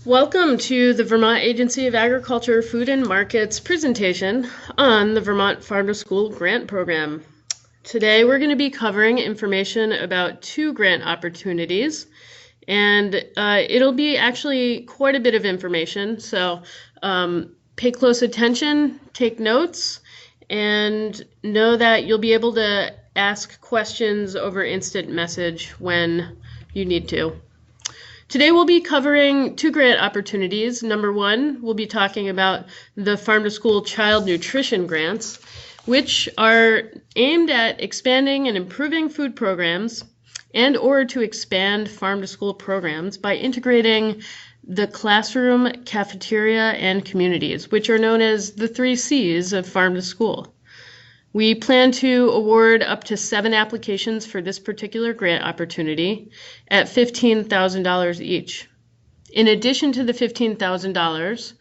Welcome to the Vermont Agency of Agriculture, Food and Markets presentation on the Vermont Farm to School Grant Program. Today we're going to be covering information about two grant opportunities, and it'll be actually quite a bit of information, so pay close attention, take notes, and know that you'll be able to ask questions over instant message when you need to. Today we'll be covering two grant opportunities. Number one, we'll be talking about the Farm to School Child Nutrition Grants, which are aimed at expanding and improving food programs and or to expand farm to school programs by integrating the classroom, cafeteria, and communities, which are known as the 3 C's of farm to school. We plan to award up to 7 applications for this particular grant opportunity at $15,000 each. In addition to the $15,000,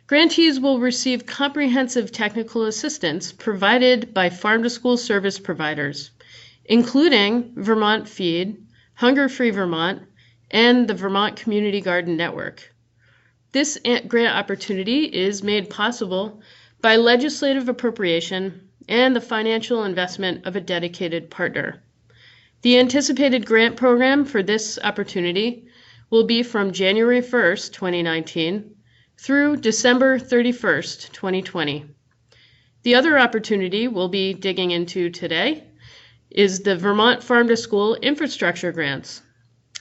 grantees will receive comprehensive technical assistance provided by farm-to-school service providers, including Vermont Feed, Hunger Free Vermont, and the Vermont Community Garden Network. This grant opportunity is made possible by legislative appropriation and the financial investment of a dedicated partner. The anticipated grant program for this opportunity will be from January 1st, 2019 through December 31st, 2020. The other opportunity we'll be digging into today is the Vermont Farm to School Infrastructure Grants.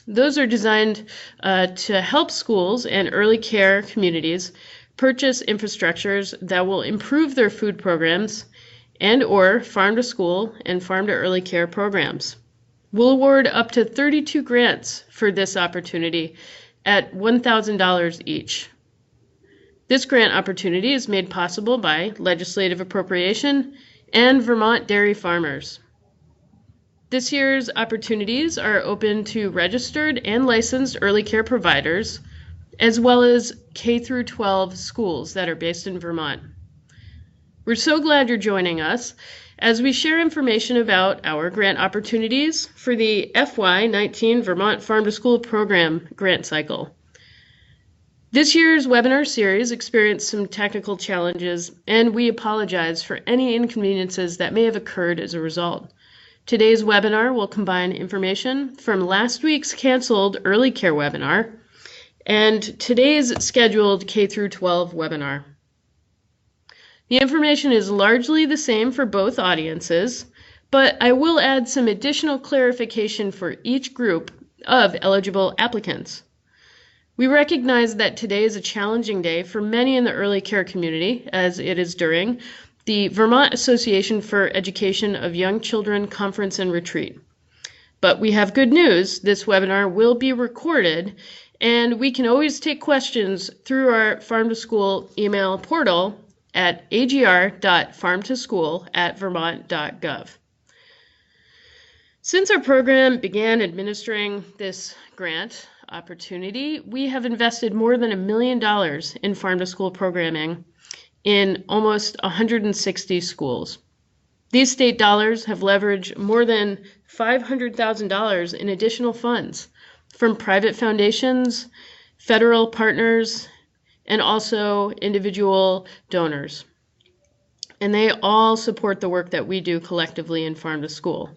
Those are designed to help schools and early care communities purchase infrastructures that will improve their food programs and or farm to school and farm to early care programs. We'll award up to 32 grants for this opportunity at $1,000 each. This grant opportunity is made possible by legislative appropriation and Vermont dairy farmers. This year's opportunities are open to registered and licensed early care providers, as well as K-12 schools that are based in Vermont. We're so glad you're joining us as we share information about our grant opportunities for the FY19 Vermont Farm to School Program grant cycle. This year's webinar series experienced some technical challenges, and we apologize for any inconveniences that may have occurred as a result. Today's webinar will combine information from last week's canceled early care webinar and today's scheduled K-12 webinar. The information is largely the same for both audiences, but I will add some additional clarification for each group of eligible applicants. We recognize that today is a challenging day for many in the early care community, as it is during the Vermont Association for Education of Young Children Conference and Retreat. But we have good news. This webinar will be recorded, and we can always take questions through our Farm to School email portal at agr.farmtoschool@vermont.gov. Since our program began administering this grant opportunity, we have invested more than $1 million in farm-to-school programming in almost 160 schools. These state dollars have leveraged more than $500,000 in additional funds from private foundations, federal partners, and also individual donors. And they all support the work that we do collectively in Farm to School.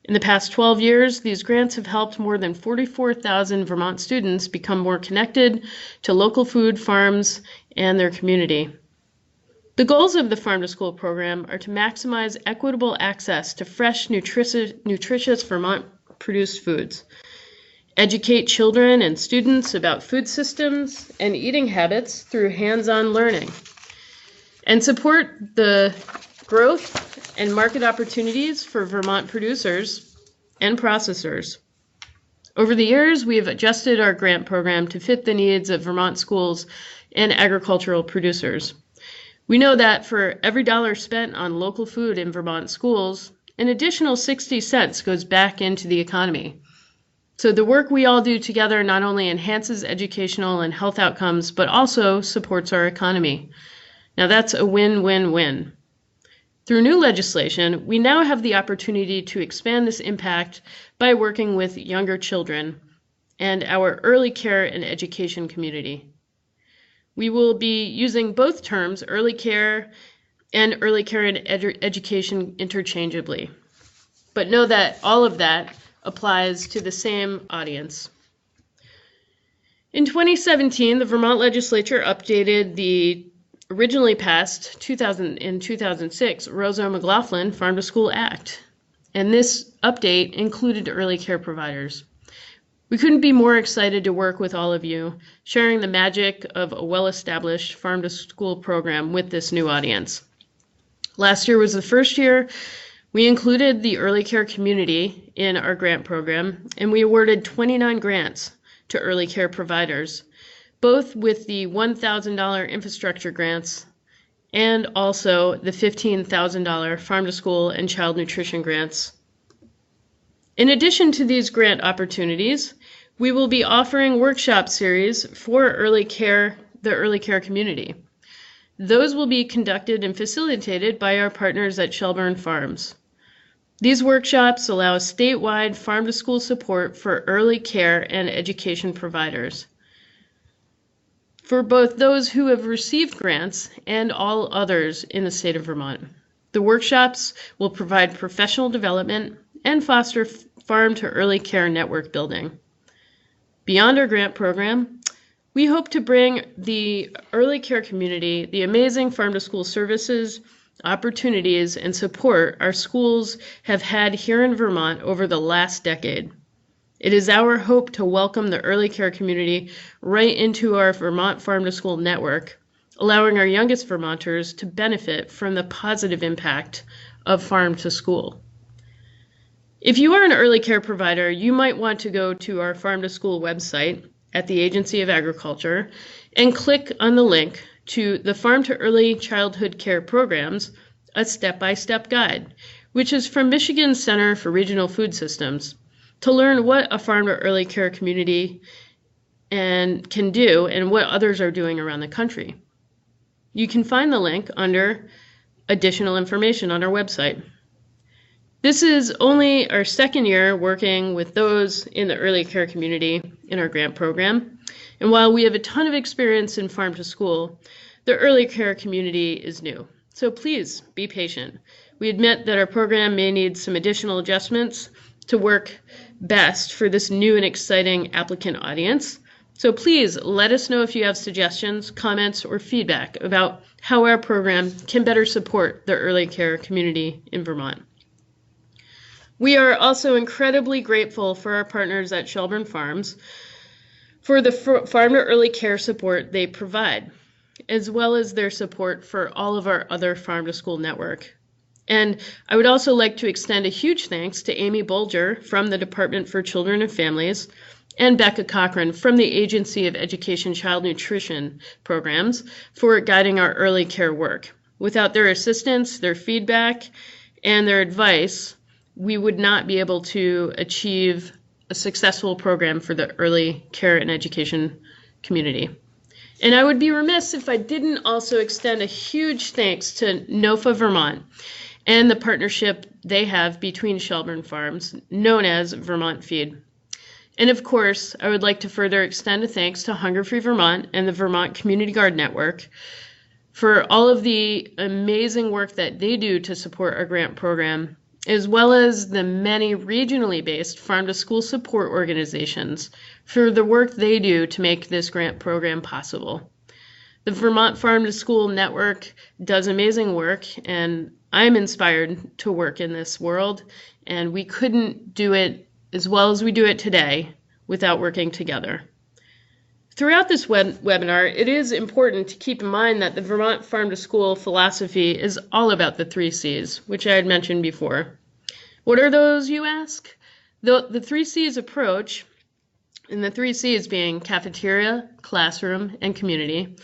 In the past 12 years, these grants have helped more than 44,000 Vermont students become more connected to local food farms and their community. The goals of the Farm to School program are to maximize equitable access to fresh, nutritious Vermont-produced foods, educate children and students about food systems and eating habits through hands-on learning, and support the growth and market opportunities for Vermont producers and processors. Over the years, we have adjusted our grant program to fit the needs of Vermont schools and agricultural producers. We know that for every dollar spent on local food in Vermont schools, an additional 60 cents goes back into the economy. So the work we all do together not only enhances educational and health outcomes, but also supports our economy. Now that's a win-win-win. Through new legislation, we now have the opportunity to expand this impact by working with younger children and our early care and education community. We will be using both terms, early care and education, interchangeably. But know that all of that applies to the same audience. In 2017, the Vermont legislature updated the originally passed 2006 Rozo-McLaughlin Farm to School Act, and this update included early care providers. We couldn't be more excited to work with all of you, sharing the magic of a well-established farm to school program with this new audience. Last year was the first year we included the early care community in our grant program, and we awarded 29 grants to early care providers, both with the $1,000 infrastructure grants and also the $15,000 farm to school and child nutrition grants. In addition to these grant opportunities, we will be offering workshop series for the early care community. Those will be conducted and facilitated by our partners at Shelburne Farms. These workshops allow statewide farm-to-school support for early care and education providers, for both those who have received grants and all others in the state of Vermont. The workshops will provide professional development and foster farm-to-early care network building. Beyond our grant program, we hope to bring the early care community the amazing farm-to-school services, opportunities, and support our schools have had here in Vermont over the last decade. It is our hope to welcome the early care community right into our Vermont Farm to School network, allowing our youngest Vermonters to benefit from the positive impact of farm to school. If you are an early care provider, you might want to go to our Farm to School website at the Agency of Agriculture and click on the link to the Farm to Early Childhood Care Programs, a step-by-step guide, which is from Michigan Center for Regional Food Systems, to learn what a farm to early care community can do and what others are doing around the country. You can find the link under additional information on our website. This is only our second year working with those in the early care community in our grant program. And while we have a ton of experience in farm to school, the early care community is new. So please be patient. We admit that our program may need some additional adjustments to work best for this new and exciting applicant audience. So please let us know if you have suggestions, comments, or feedback about how our program can better support the early care community in Vermont. We are also incredibly grateful for our partners at Shelburne Farms for the farm to early care support they provide, as well as their support for all of our other farm to school network. And I would also like to extend a huge thanks to Amy Bolger from the Department for Children and Families and Becca Cochran from the Agency of Education Child Nutrition Programs for guiding our early care work. Without their assistance, their feedback, and their advice, we would not be able to achieve a successful program for the early care and education community. And I would be remiss if I didn't also extend a huge thanks to NOFA Vermont and the partnership they have between Shelburne Farms, known as Vermont Feed. And of course, I would like to further extend a thanks to Hunger Free Vermont and the Vermont Community Guard Network for all of the amazing work that they do to support our grant program, as well as the many regionally based farm to school support organizations for the work they do to make this grant program possible. The Vermont Farm to School Network does amazing work, and I'm inspired to work in this world, and we couldn't do it as well as we do it today without working together. Throughout this webinar, it is important to keep in mind that the Vermont Farm to School philosophy is all about the 3 C's, which I had mentioned before. What are those, you ask? The 3 C's approach, and the 3 C's being cafeteria, classroom, and community,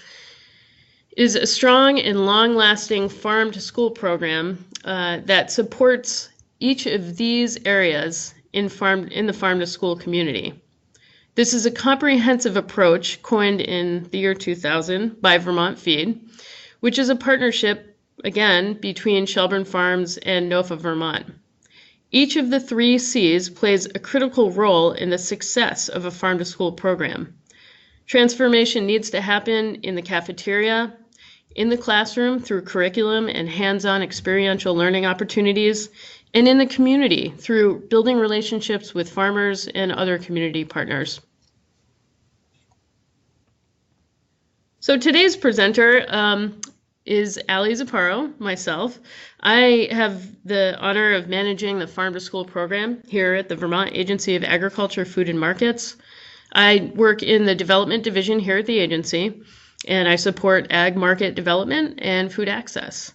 is a strong and long-lasting farm to school program that supports each of these areas in the farm to school community. This is a comprehensive approach coined in the year 2000 by Vermont Feed, which is a partnership, again, between Shelburne Farms and NOFA Vermont. Each of the 3 C's plays a critical role in the success of a farm to school program. Transformation needs to happen in the cafeteria, in the classroom through curriculum and hands-on experiential learning opportunities, and in the community through building relationships with farmers and other community partners. So today's presenter is Ali Zaparo, myself. I have the honor of managing the Farm to School program here at the Vermont Agency of Agriculture, Food and Markets. I work in the development division here at the agency, and I support ag market development and food access.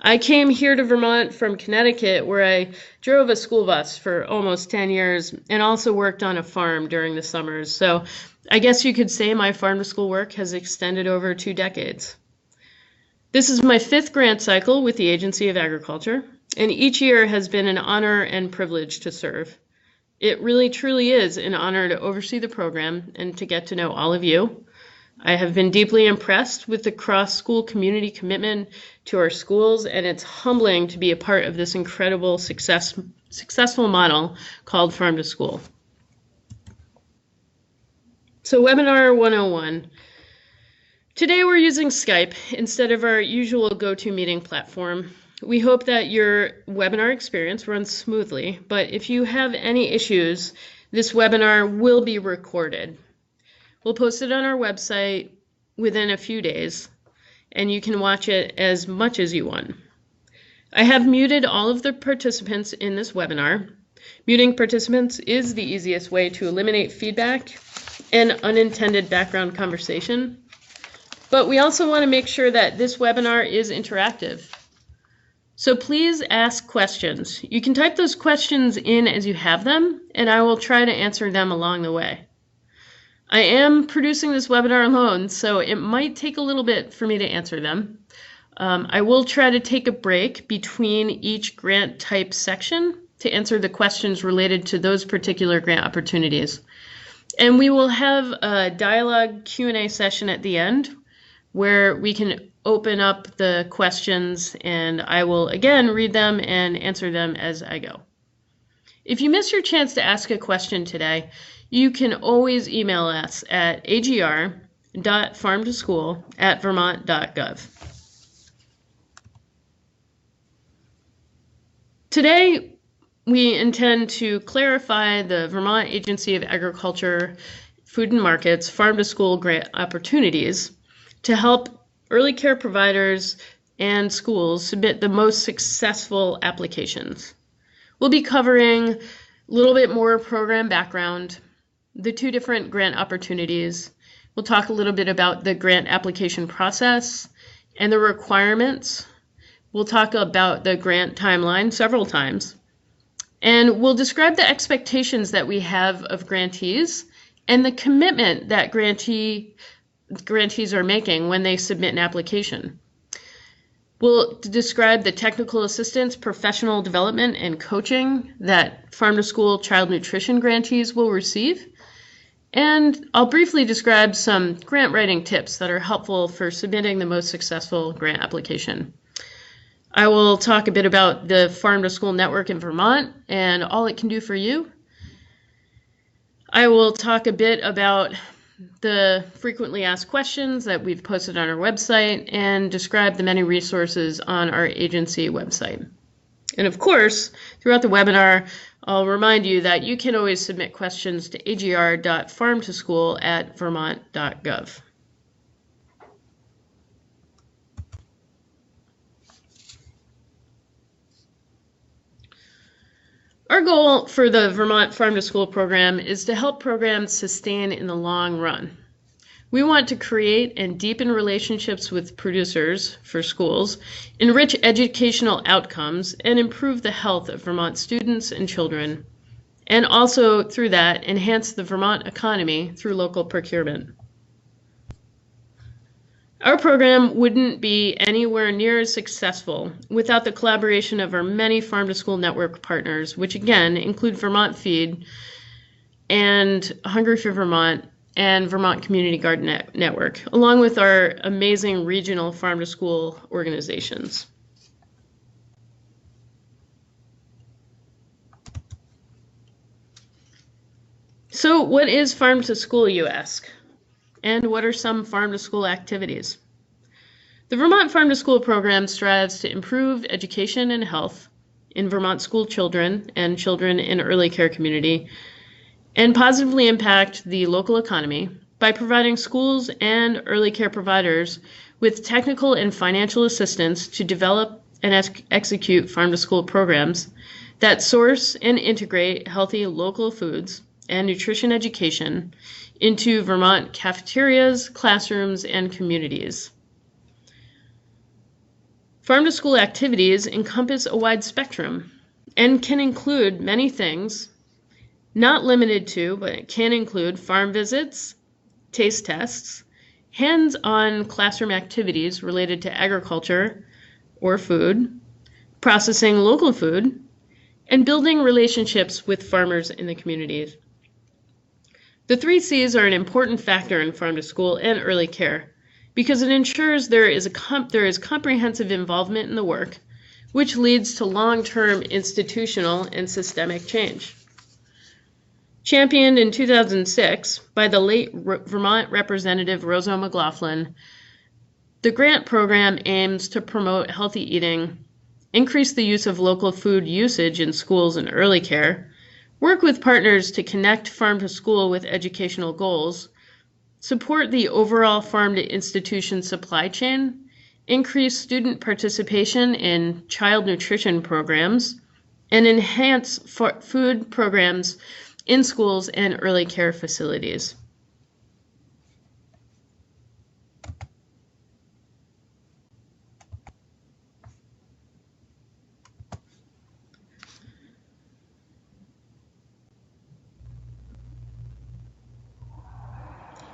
I came here to Vermont from Connecticut, where I drove a school bus for almost 10 years and also worked on a farm during the summers. So I guess you could say my farm to school work has extended over 2 decades. This is my 5th grant cycle with the Agency of Agriculture, and each year has been an honor and privilege to serve. It really truly is an honor to oversee the program and to get to know all of you. I have been deeply impressed with the cross-school community commitment to our schools, and it's humbling to be a part of this incredible successful model called Farm to School. So Webinar 101. Today we're using Skype instead of our usual GoToMeeting platform. We hope that your webinar experience runs smoothly, but if you have any issues, this webinar will be recorded. We'll post it on our website within a few days, and you can watch it as much as you want. I have muted all of the participants in this webinar. Muting participants is the easiest way to eliminate feedback and unintended background conversation. But we also want to make sure that this webinar is interactive. So please ask questions. You can type those questions in as you have them, and I will try to answer them along the way. I am producing this webinar alone, so it might take a little bit for me to answer them. I will try to take a break between each grant type section to answer the questions related to those particular grant opportunities. And we will have a dialogue Q&A session at the end where we can open up the questions, and I will again read them and answer them as I go. If you miss your chance to ask a question today, you can always email us at agr.farmtoschool@vermont.gov. Today, we intend to clarify the Vermont Agency of Agriculture, Food and Markets Farm to School grant opportunities to help early care providers and schools submit the most successful applications. We'll be covering a little bit more program background, the 2 different grant opportunities. We'll talk a little bit about the grant application process and the requirements. We'll talk about the grant timeline several times. And we'll describe the expectations that we have of grantees and the commitment that grantees are making when they submit an application. We'll describe the technical assistance, professional development, and coaching that Farm to School child nutrition grantees will receive. And I'll briefly describe some grant writing tips that are helpful for submitting the most successful grant application. I will talk a bit about the Farm to School network in Vermont and all it can do for you. I will talk a bit about the frequently asked questions that we've posted on our website and describe the many resources on our agency website. And of course, throughout the webinar, I'll remind you that you can always submit questions to agr.farmtoschool@vermont.gov. Our goal for the Vermont Farm to School program is to help programs sustain in the long run. We want to create and deepen relationships with producers for schools, enrich educational outcomes, and improve the health of Vermont students and children, and also through that enhance the Vermont economy through local procurement. Our program wouldn't be anywhere near as successful without the collaboration of our many Farm to School network partners, which again include Vermont Feed and Hungry for Vermont and Vermont Community Garden Network, along with our amazing regional Farm to School organizations. So what is Farm to School, you ask? and what are some farm-to-school activities? The Vermont Farm to School program strives to improve education and health in Vermont school children and children in early care community, and positively impact the local economy by providing schools and early care providers with technical and financial assistance to develop and execute farm-to-school programs that source and integrate healthy local foods and nutrition education into Vermont cafeterias, classrooms, and communities. Farm-to-school activities encompass a wide spectrum and can include many things, not limited to, but it can include farm visits, taste tests, hands-on classroom activities related to agriculture or food, processing local food, and building relationships with farmers in the communities. The 3 C's are an important factor in farm-to-school and early care because it ensures there is comprehensive involvement in the work, which leads to long-term institutional and systemic change. Championed in 2006 by the late Vermont Representative Rosa McLaughlin, the grant program aims to promote healthy eating, increase the use of local food usage in schools and early care, work with partners to connect farm to school with educational goals, support the overall farm to institution supply chain, increase student participation in child nutrition programs, and enhance food programs in schools and early care facilities.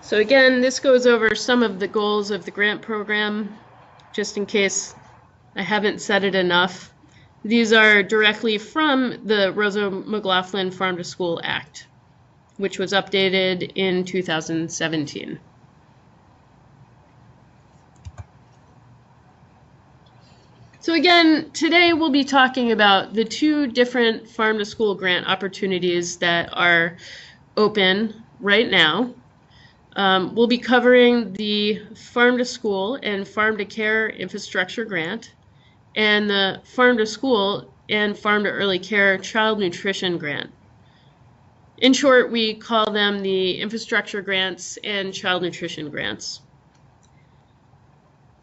So again, this goes over some of the goals of the grant program, just in case I haven't said it enough. These are directly from the Rosa McLaughlin Farm to School Act, which was updated in 2017. So again, today we'll be talking about the 2 different farm to school grant opportunities that are open right now. We'll be covering the Farm to School and Farm to Care Infrastructure Grant and the Farm to School and Farm to Early Care Child Nutrition Grant. In short, we call them the Infrastructure Grants and Child Nutrition Grants.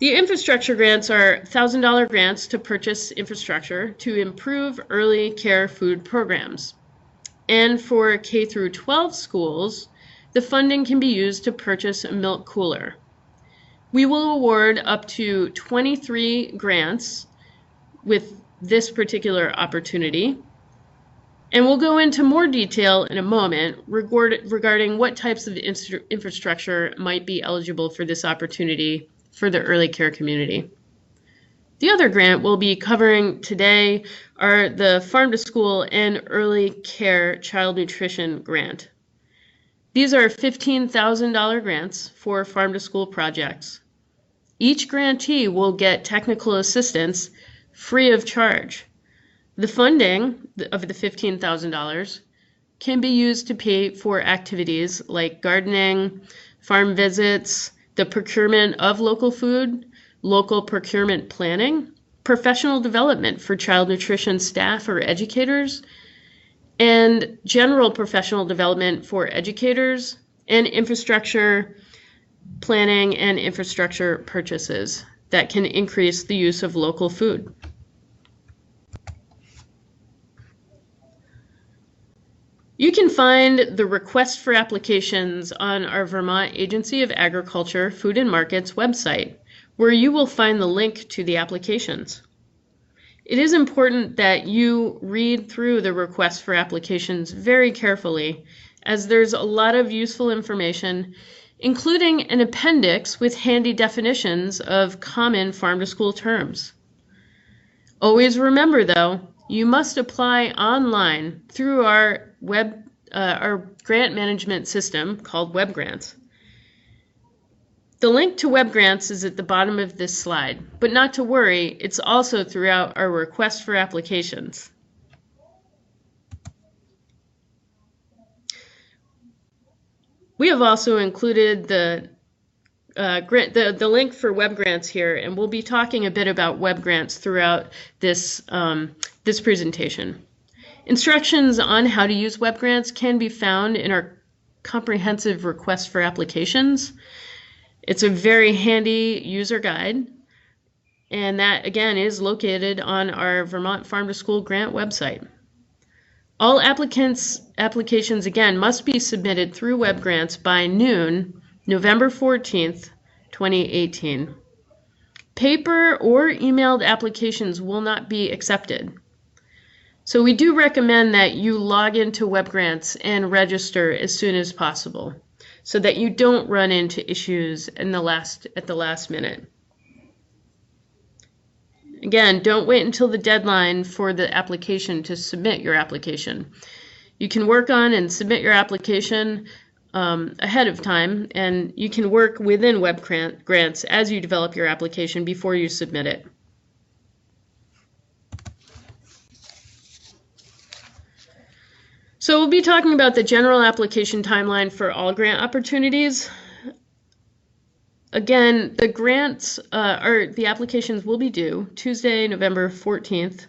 The infrastructure grants are $1,000 grants to purchase infrastructure to improve early care food programs. And for K through 12 schools, the funding can be used to purchase a milk cooler. We will award up to 23 grants with this particular opportunity, and we'll go into more detail in a moment regarding what types of infrastructure might be eligible for this opportunity for the early care community. The other grant we'll be covering today are the Farm to School and Early Care Child Nutrition Grant. These are $15,000 grants for farm to school projects. Each grantee will get technical assistance free of charge. The funding of the $15,000 can be used to pay for activities like gardening, farm visits, the procurement of local food, local procurement planning, professional development for child nutrition staff or educators, and general professional development for educators, and infrastructure planning and infrastructure purchases that can increase the use of local food. You can find the request for applications on our Vermont Agency of Agriculture, Food and Markets website, where you will find the link to the applications. It is important that you read through the request for applications very carefully, as there's a lot of useful information, including an appendix with handy definitions of common farm-to-school terms. Always remember, though, you must apply online through our grant management system called Web Grants. The link to Web Grants is at the bottom of this slide, but not to worry, it's also throughout our request for applications. We have also included the the link for web grants here, and we'll be talking a bit about web grants throughout this, this presentation. Instructions on how to use web grants can be found in our comprehensive request for applications. It's a very handy user guide, and that again is located on our Vermont Farm to School grant website. All applications again must be submitted through web grants by noon, November 14th, 2018. Paper or emailed applications will not be accepted. So we do recommend that you log into web grants and register as soon as possible so that you don't run into issues at the last minute. Again, don't wait until the deadline for the application to submit your application. You can work on and submit your application ahead of time, and you can work within web grants as you develop your application before you submit it. So we'll be talking about the general application timeline for all grant opportunities. Again, the grants the applications will be due Tuesday, November 14th,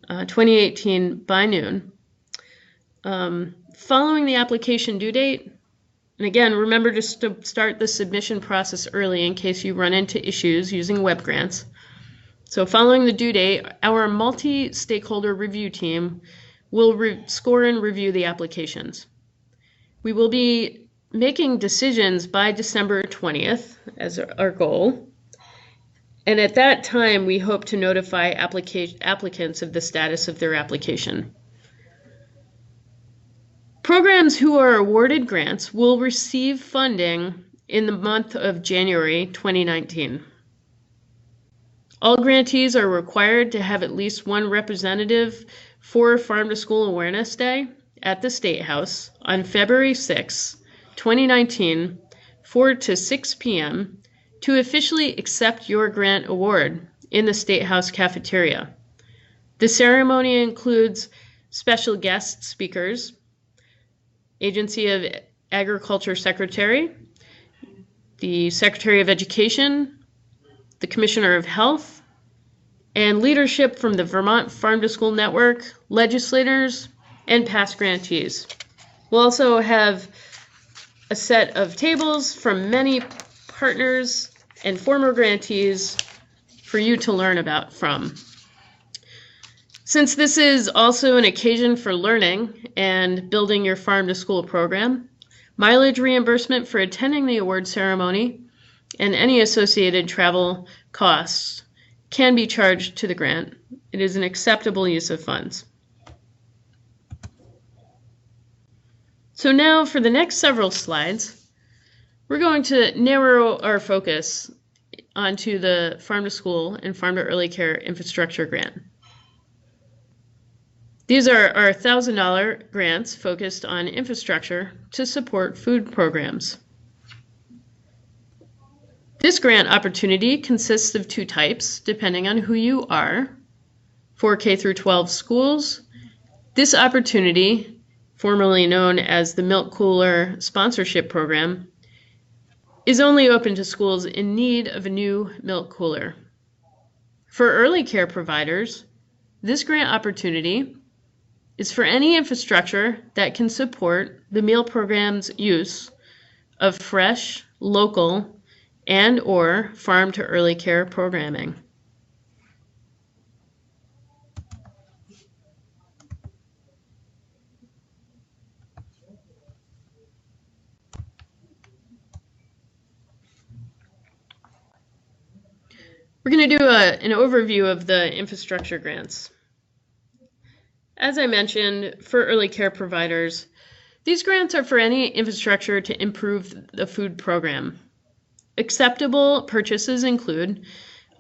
2018 by noon. Following the application due date, and again, remember to start the submission process early in case you run into issues using web grants. So following the due date, our multi-stakeholder review team will score and review the applications. We will be making decisions by December 20th as our goal. And at that time, we hope to notify applicants of the status of their application. Programs who are awarded grants will receive funding in the month of January 2019. All grantees are required to have at least one representative for Farm to School Awareness Day at the State House on February 6, 2019, 4 to 6 p.m. to officially accept your grant award in the State House cafeteria. The ceremony includes special guest speakers, Agency of Agriculture Secretary, the Secretary of Education, the Commissioner of Health, and leadership from the Vermont Farm to School Network, legislators, and past grantees. We'll also have a set of tables from many partners and former grantees for you to learn from. Since this is also an occasion for learning and building your farm to school program, mileage reimbursement for attending the award ceremony and any associated travel costs can be charged to the grant. It is an acceptable use of funds. So now for the next several slides, we're going to narrow our focus onto the Farm to School and Farm to Early Care Infrastructure Grant. These are our $1,000 grants focused on infrastructure to support food programs. This grant opportunity consists of two types, depending on who you are. For K through 12 schools, this opportunity, formerly known as the Milk Cooler Sponsorship Program, is only open to schools in need of a new milk cooler. For early care providers, this grant opportunity is for any infrastructure that can support the meal program's use of fresh, local, and/or farm to early care programming. We're going to do an overview of the infrastructure grants. As I mentioned, for early care providers, these grants are for any infrastructure to improve the food program. Acceptable purchases include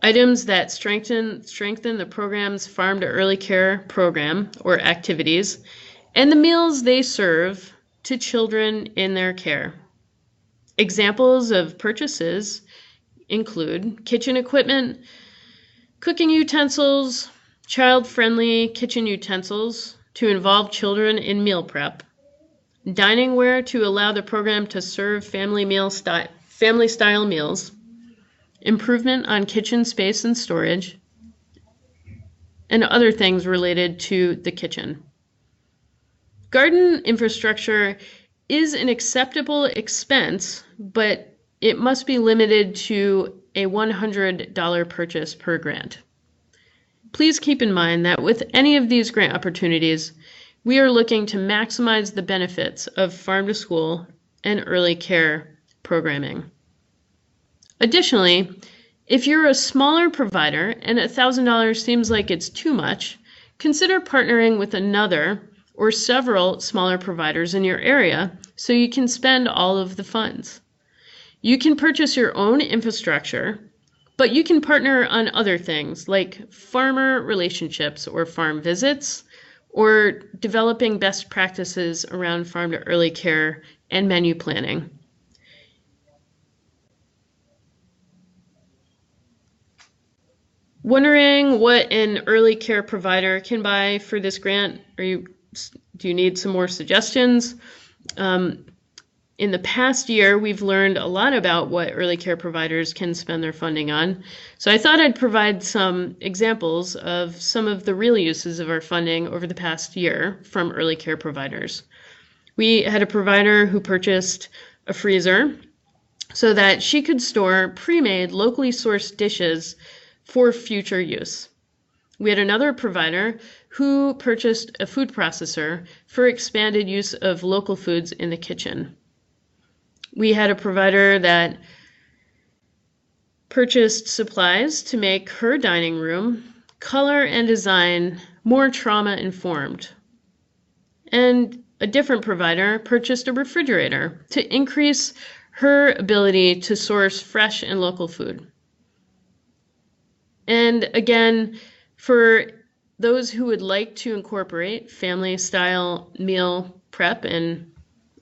items that strengthen the program's farm to early care program or activities, and the meals they serve to children in their care. Examples of purchases include kitchen equipment, cooking utensils, child-friendly kitchen utensils to involve children in meal prep, diningware to allow the program to serve family meal family-style meals, improvement on kitchen space and storage, and other things related to the kitchen. Garden infrastructure is an acceptable expense, but it must be limited to a $100 purchase per grant. Please keep in mind that with any of these grant opportunities, we are looking to maximize the benefits of farm to school and early care programming. Additionally, if you're a smaller provider and $1,000 seems like it's too much, consider partnering with another or several smaller providers in your area so you can spend all of the funds. You can purchase your own infrastructure, but you can partner on other things like farmer relationships or farm visits, or developing best practices around farm to early care and menu planning. Wondering what an early care provider can buy for this grant? Do you need some more suggestions? In the past year, we've learned a lot about what early care providers can spend their funding on. So I thought I'd provide some examples of some of the real uses of our funding over the past year from early care providers. We had a provider who purchased a freezer so that she could store pre-made, locally sourced dishes for future use. We had another provider who purchased a food processor for expanded use of local foods in the kitchen. We had a provider that purchased supplies to make her dining room color and design more trauma-informed. And a different provider purchased a refrigerator to increase her ability to source fresh and local food. And again, for those who would like to incorporate family-style meal prep and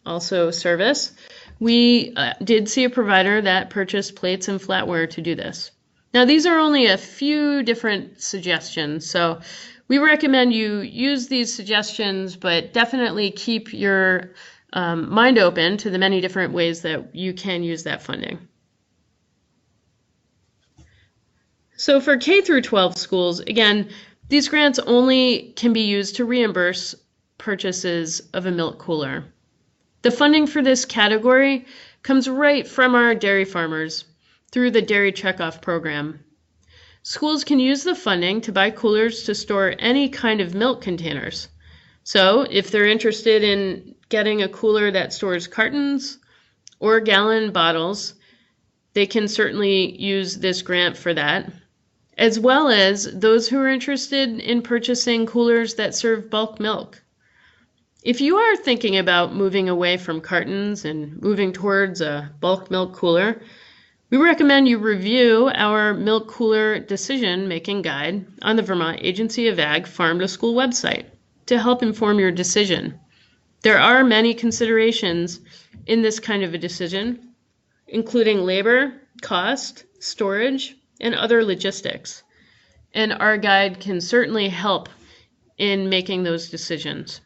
also service, we did see a provider that purchased plates and flatware to do this. Now, these are only a few different suggestions, so we recommend you use these suggestions, but definitely keep your mind open to the many different ways that you can use that funding. So for K through 12 schools, again, these grants only can be used to reimburse purchases of a milk cooler. The funding for this category comes right from our dairy farmers through the Dairy Checkoff program. Schools can use the funding to buy coolers to store any kind of milk containers. So if they're interested in getting a cooler that stores cartons or gallon bottles, they can certainly use this grant for that, as well as those who are interested in purchasing coolers that serve bulk milk. If you are thinking about moving away from cartons and moving towards a bulk milk cooler, we recommend you review our milk cooler decision-making guide on the Vermont Agency of Ag Farm to School website to help inform your decision. There are many considerations in this kind of a decision, including labor, cost, storage, and other logistics. And our guide can certainly help in making those decisions.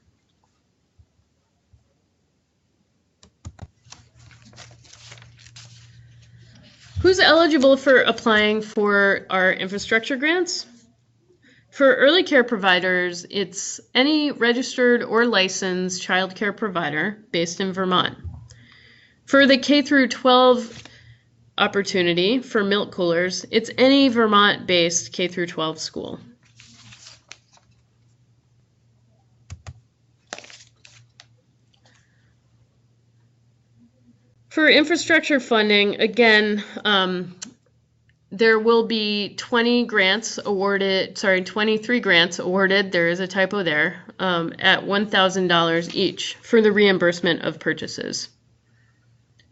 Who's eligible for applying for our infrastructure grants? For early care providers, it's any registered or licensed child care provider based in Vermont. For the K through 12 opportunity for milk coolers, it's any Vermont-based K through 12 school. For infrastructure funding, again, there will be 23 grants awarded, there is a typo there, at $1,000 each for the reimbursement of purchases.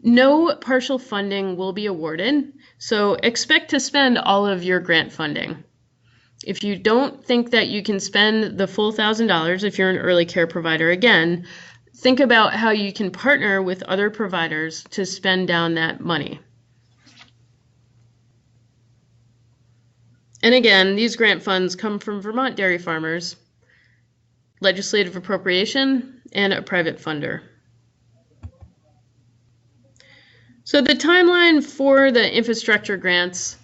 No partial funding will be awarded, so expect to spend all of your grant funding. If you don't think that you can spend the full $1,000 if you're an early care provider, again, think about how you can partner with other providers to spend down that money. And again, these grant funds come from Vermont dairy farmers, legislative appropriation, and a private funder. So the timeline for the infrastructure grants,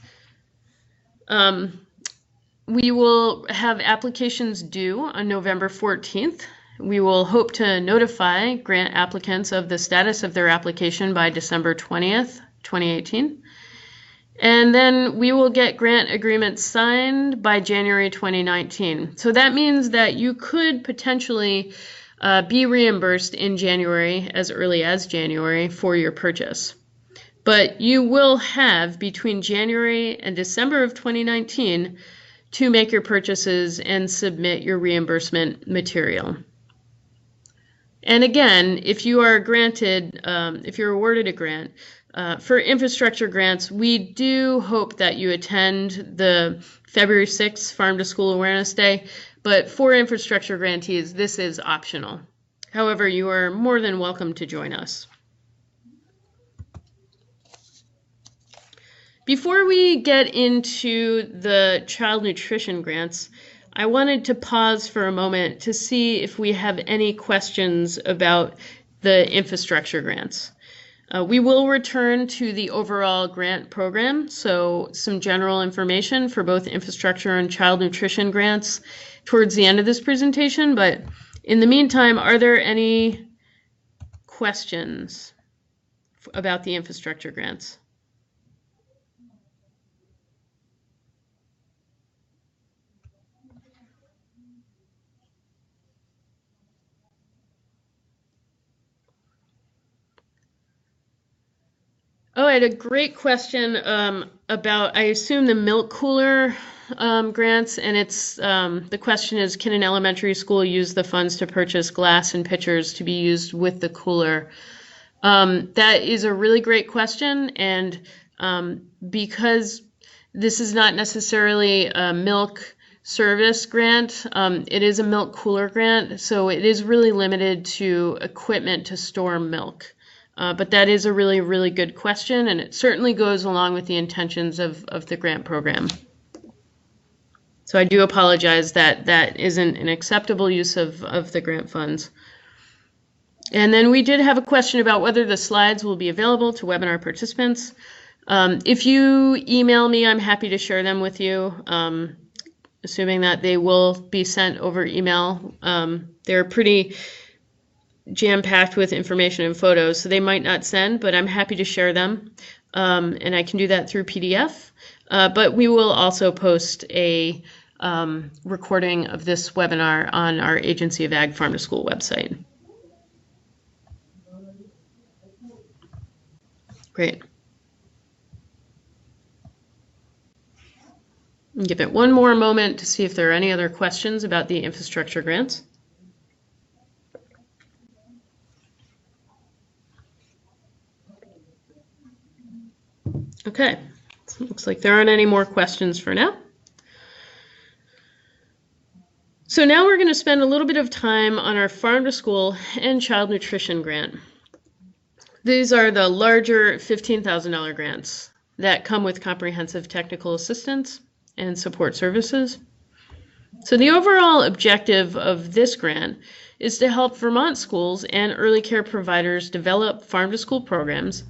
we will have applications due on November 14th. We will hope to notify grant applicants of the status of their application by December 20th, 2018. And then we will get grant agreements signed by January 2019. So that means that you could potentially be reimbursed in January, as early as January, for your purchase. But you will have between January and December of 2019 to make your purchases and submit your reimbursement material. And again, if you are granted, if you're awarded a grant, for infrastructure grants, we do hope that you attend the February 6th Farm to School Awareness Day, but for infrastructure grantees, this is optional. However, you are more than welcome to join us. Before we get into the child nutrition grants, I wanted to pause for a moment to see if we have any questions about the infrastructure grants. We will return to the overall grant program, so some general information for both infrastructure and child nutrition grants towards the end of this presentation, but in the meantime, are there any questions about the infrastructure grants? Oh, I had a great question about, I assume, the milk cooler grants, and it's the question is, can an elementary school use the funds to purchase glass and pitchers to be used with the cooler? That is a really great question, and because this is not necessarily a milk service grant, it is a milk cooler grant, so it is really limited to equipment to store milk. But that is a really, really good question, and it certainly goes along with the intentions of the grant program. So I do apologize that that isn't an acceptable use of the grant funds. And then we did have a question about whether the slides will be available to webinar participants. If you email me, I'm happy to share them with you, assuming that they will be sent over email. They're pretty jam-packed with information and photos, so they might not send, but I'm happy to share them, and I can do that through PDF. But we will also post a recording of this webinar on our Agency of Ag Farm to School website. Great. Give it one more moment to see if there are any other questions about the infrastructure grants. Okay, so it looks like there aren't any more questions for now. So now we're going to spend a little bit of time on our Farm to School and Child Nutrition grant. These are the larger $15,000 grants that come with comprehensive technical assistance and support services. So the overall objective of this grant is to help Vermont schools and early care providers develop farm to school programs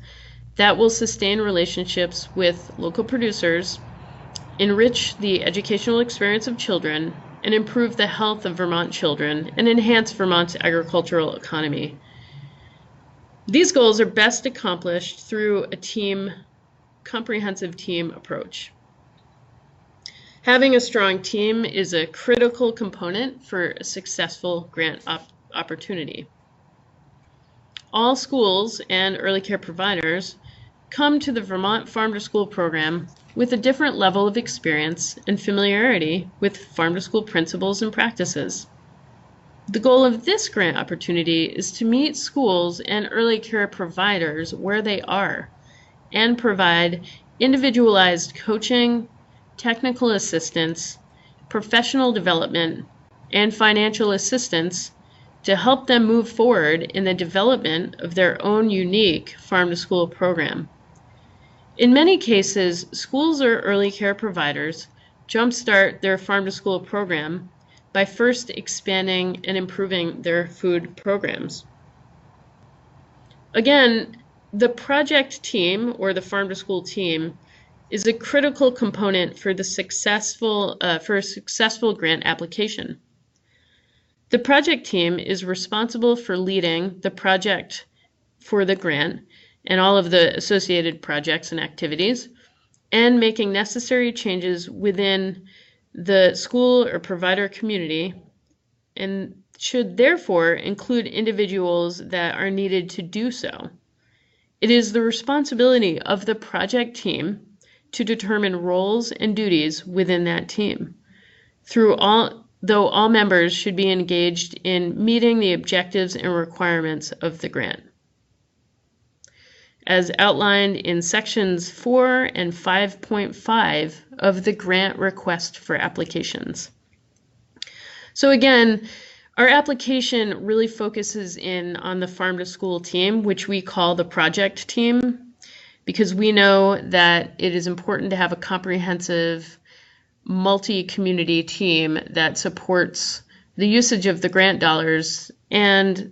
that will sustain relationships with local producers, enrich the educational experience of children, and improve the health of Vermont children, and enhance Vermont's agricultural economy. These goals are best accomplished through a comprehensive team approach. Having a strong team is a critical component for a successful grant opportunity. All schools and early care providers come to the Vermont Farm to School program with a different level of experience and familiarity with farm to school principles and practices. The goal of this grant opportunity is to meet schools and early care providers where they are and provide individualized coaching, technical assistance, professional development, and financial assistance to help them move forward in the development of their own unique farm to school program. In many cases, schools or early care providers jumpstart their farm to school program by first expanding and improving their food programs. Again, The project team, or the farm to school team, is a critical component for a successful grant application. The project team is responsible for leading the project for the grant and all of the associated projects and activities, and making necessary changes within the school or provider community, and should therefore include individuals that are needed to do so. It is the responsibility of the project team to determine roles and duties within that team, though all members should be engaged in meeting the objectives and requirements of the grant, as outlined in sections 4 and 5.5 of the grant request for applications. So again, our application really focuses in on the farm to school team, which we call the project team, because we know that it is important to have a comprehensive multi-community team that supports the usage of the grant dollars and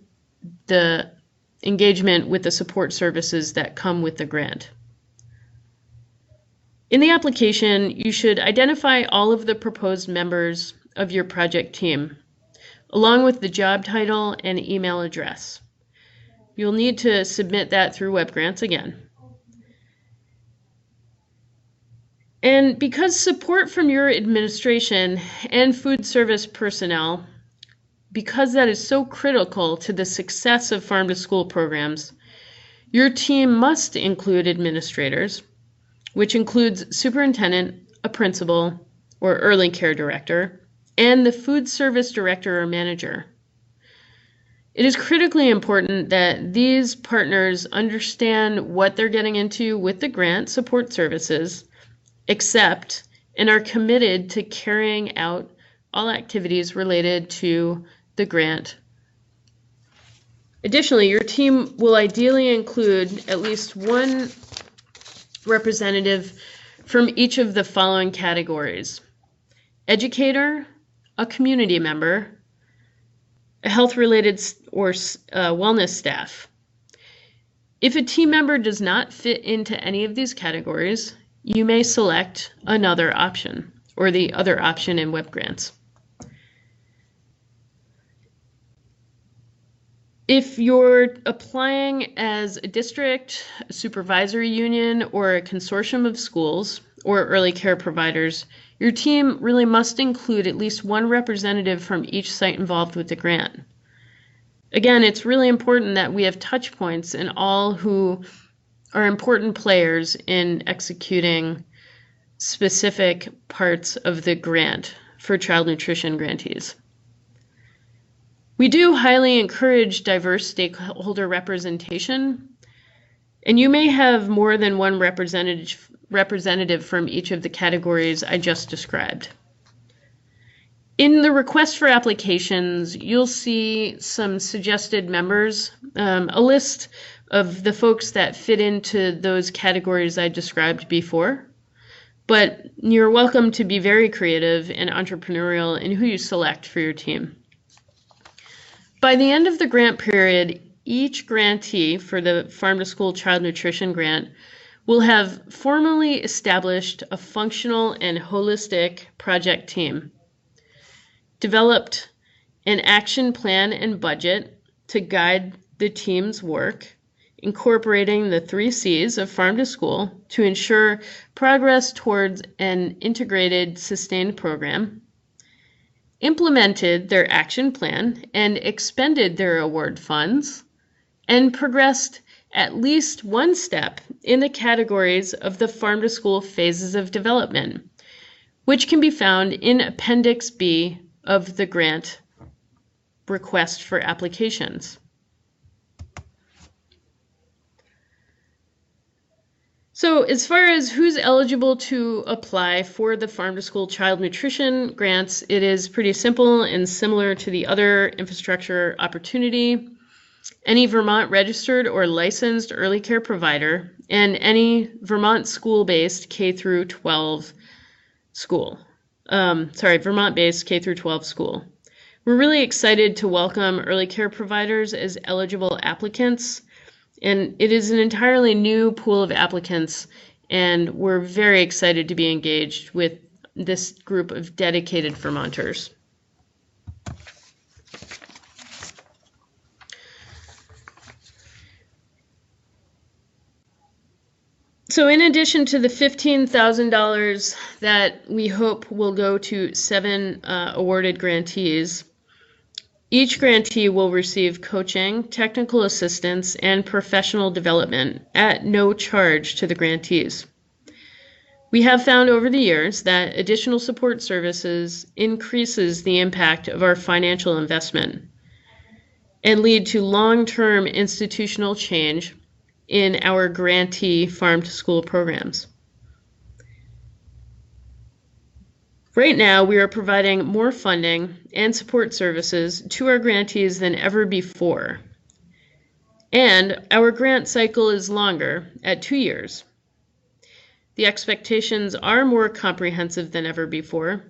the engagement with the support services that come with the grant. In the application, you should identify all of the proposed members of your project team, along with the job title and email address. You'll need to submit that through Web Grants again. And because support from your administration and food service personnel, because that is so critical to the success of farm to school programs, your team must include administrators, which includes superintendent, a principal, or early care director, and the food service director or manager. It is critically important that these partners understand what they're getting into with the grant support services, accept, and are committed to carrying out all activities related to the grant. Additionally, your team will ideally include at least one representative from each of the following categories: educator, a community member, a health-related or wellness staff. If a team member does not fit into any of these categories, you may select another option, or the other option in Web Grants. If you're applying as a district, a supervisory union, or a consortium of schools or early care providers, your team really must include at least one representative from each site involved with the grant. Again, it's really important that we have touch points in all who are important players in executing specific parts of the grant for child nutrition grantees. We do highly encourage diverse stakeholder representation, and you may have more than one representative from each of the categories I just described. In the request for applications, you'll see some suggested members, a list of the folks that fit into those categories I described before, but you're welcome to be very creative and entrepreneurial in who you select for your team. By the end of the grant period, each grantee for the Farm to School Child Nutrition Grant will have formally established a functional and holistic project team, developed an action plan and budget to guide the team's work, incorporating the 3 C's of Farm to School to ensure progress towards an integrated, sustained program, implemented their action plan and expended their award funds, and progressed at least one step in the categories of the Farm to School phases of development, which can be found in Appendix B of the grant request for applications. So as far as who's eligible to apply for the Farm to School Child Nutrition grants, it is pretty simple and similar to the other infrastructure opportunity. Any Vermont registered or licensed early care provider and any Vermont school-based K through 12 school. Vermont-based K through 12 school. We're really excited to welcome early care providers as eligible applicants. And it is an entirely new pool of applicants, and we're very excited to be engaged with this group of dedicated Vermonters. So in addition to the $15,000 that we hope will go to 7 awarded grantees, each grantee will receive coaching, technical assistance, and professional development at no charge to the grantees. We have found over the years that additional support services increases the impact of our financial investment and lead to long-term institutional change in our grantee farm-to-school programs. Right now, we are providing more funding and support services to our grantees than ever before. And our grant cycle is longer at 2 years. The expectations are more comprehensive than ever before,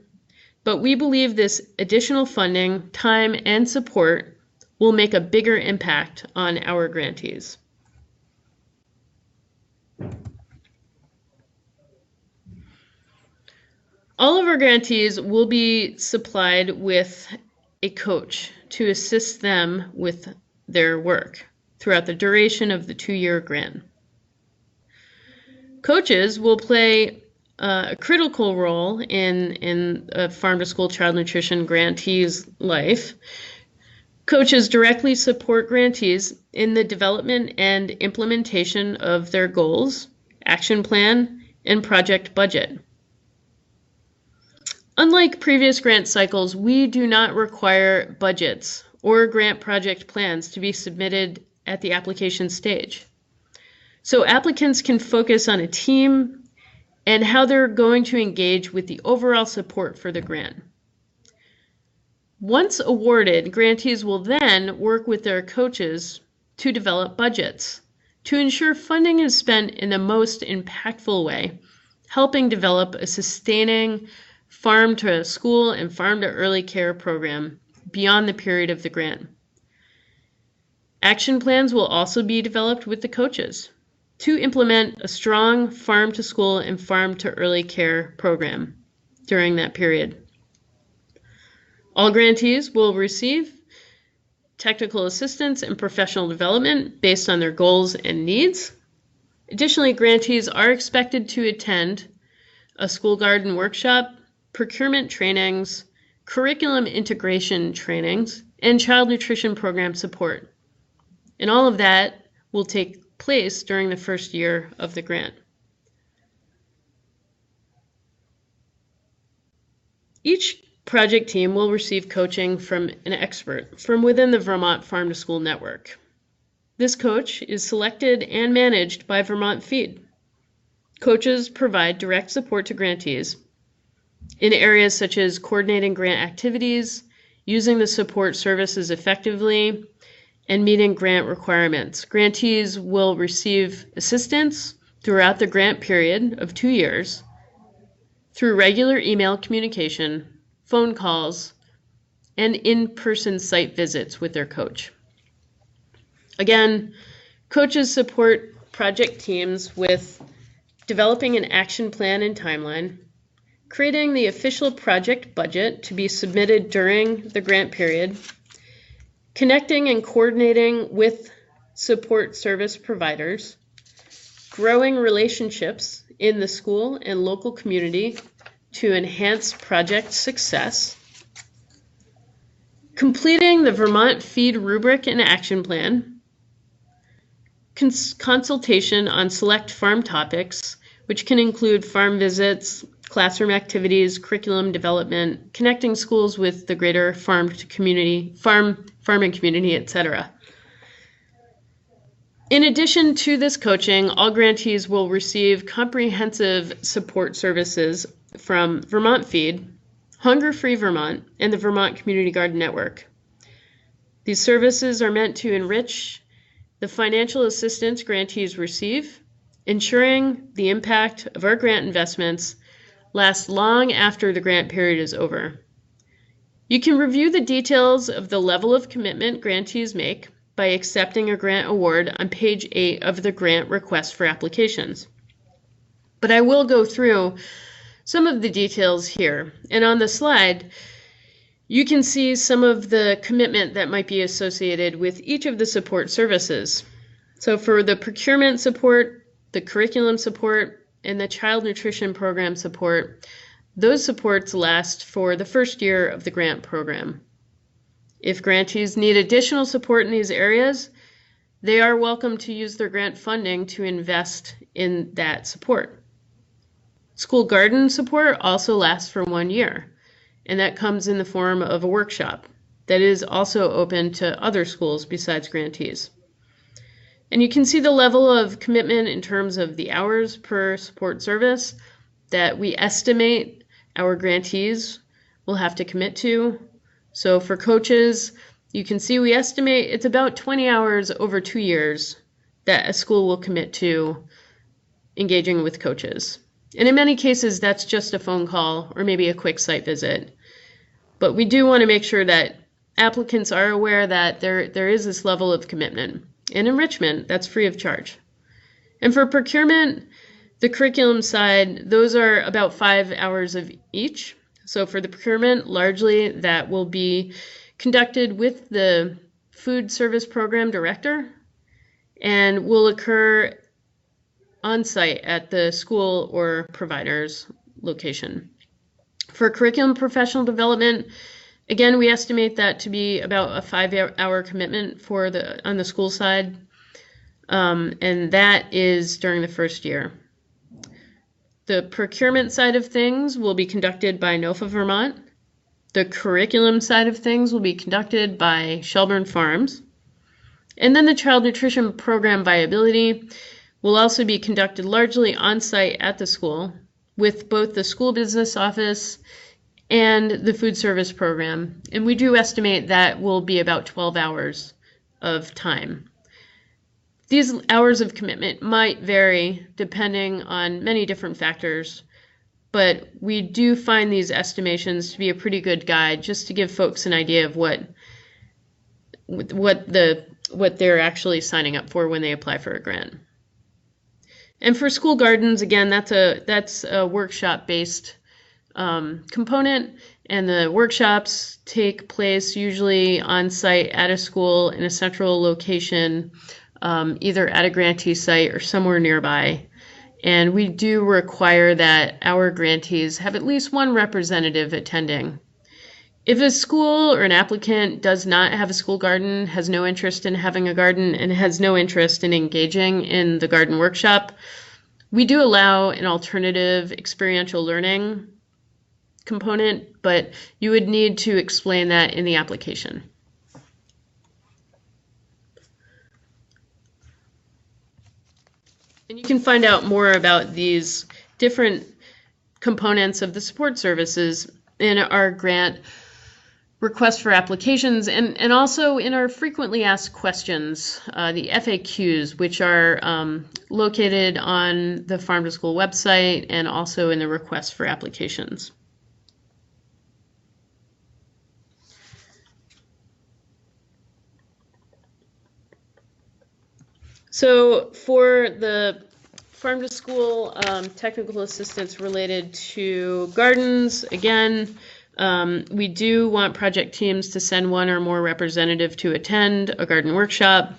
but we believe this additional funding, time, and support will make a bigger impact on our grantees. All of our grantees will be supplied with a coach to assist them with their work throughout the duration of the 2-year grant. Coaches will play a critical role in a farm-to-school child nutrition grantee's life. Coaches directly support grantees in the development and implementation of their goals, action plan, and project budget. Unlike previous grant cycles, we do not require budgets or grant project plans to be submitted at the application stage. So applicants can focus on a team and how they're going to engage with the overall support for the grant. Once awarded, grantees will then work with their coaches to develop budgets to ensure funding is spent in the most impactful way, helping develop a sustaining farm to school and farm to early care program beyond the period of the grant. Action plans will also be developed with the coaches to implement a strong farm to school and farm to early care program during that period. All grantees will receive technical assistance and professional development based on their goals and needs. Additionally, grantees are expected to attend a school garden workshop, procurement trainings, curriculum integration trainings, and child nutrition program support. And all of that will take place during the first year of the grant. Each project team will receive coaching from an expert from within the Vermont Farm to School network. This coach is selected and managed by Vermont Feed. Coaches provide direct support to grantees in areas such as coordinating grant activities, using the support services effectively, and meeting grant requirements. Grantees will receive assistance throughout the grant period of 2 years through regular email communication, phone calls, and in-person site visits with their coach. Again, coaches support project teams with developing an action plan and timeline, creating the official project budget to be submitted during the grant period, connecting and coordinating with support service providers, growing relationships in the school and local community to enhance project success, completing the Vermont Feed rubric and action plan, consultation on select farm topics, which can include farm visits, classroom activities, curriculum development, connecting schools with the greater farming community, etc. In addition to this coaching, all grantees will receive comprehensive support services from Vermont Feed, Hunger Free Vermont, and the Vermont Community Garden Network. These services are meant to enrich the financial assistance grantees receive, ensuring the impact of our grant investments lasts long after the grant period is over. You can review the details of the level of commitment grantees make by accepting a grant award on page 8 of the grant request for applications. But I will go through some of the details here. And on the slide, you can see some of the commitment that might be associated with each of the support services. So for the procurement support, the curriculum support, and the child nutrition program support, those supports last for the first year of the grant program. If grantees need additional support in these areas, they are welcome to use their grant funding to invest in that support. School garden support also lasts for 1 year, and that comes in the form of a workshop that is also open to other schools besides grantees. And you can see the level of commitment in terms of the hours per support service that we estimate our grantees will have to commit to. So for coaches, you can see we estimate it's about 20 hours over 2 years that a school will commit to engaging with coaches. And in many cases, that's just a phone call or maybe a quick site visit. But we do want to make sure that applicants are aware that there is this level of commitment. And enrichment, that's free of charge. And for procurement, the curriculum side, those are about 5 hours of each. So for the procurement, largely that will be conducted with the food service program director and will occur on site at the school or provider's location. For curriculum professional development, again, we estimate that to be about a 5-hour commitment on the school side, and that is during the first year. The procurement side of things will be conducted by NOFA Vermont. The curriculum side of things will be conducted by Shelburne Farms. And then the child nutrition program viability will also be conducted largely on site at the school with both the school business office and the food service program. And we do estimate that will be about 12 hours of time. These hours of commitment might vary depending on many different factors, but we do find these estimations to be a pretty good guide just to give folks an idea of what they're actually signing up for when they apply for a grant. And for school gardens, again, that's a workshop-based component, and the workshops take place usually on site at a school in a central location, either at a grantee site or somewhere nearby. And we do require that our grantees have at least one representative attending. If a school or an applicant does not have a school garden, has no interest in having a garden, and has no interest in engaging in the garden workshop, we do allow an alternative experiential learning component, but you would need to explain that in the application. And you can find out more about these different components of the support services in our grant request for applications and also in our frequently asked questions, the FAQs, which are located on the Farm to School website and also in the request for applications. So for the Farm to School technical assistance related to gardens, again, we do want project teams to send one or more representative to attend a garden workshop.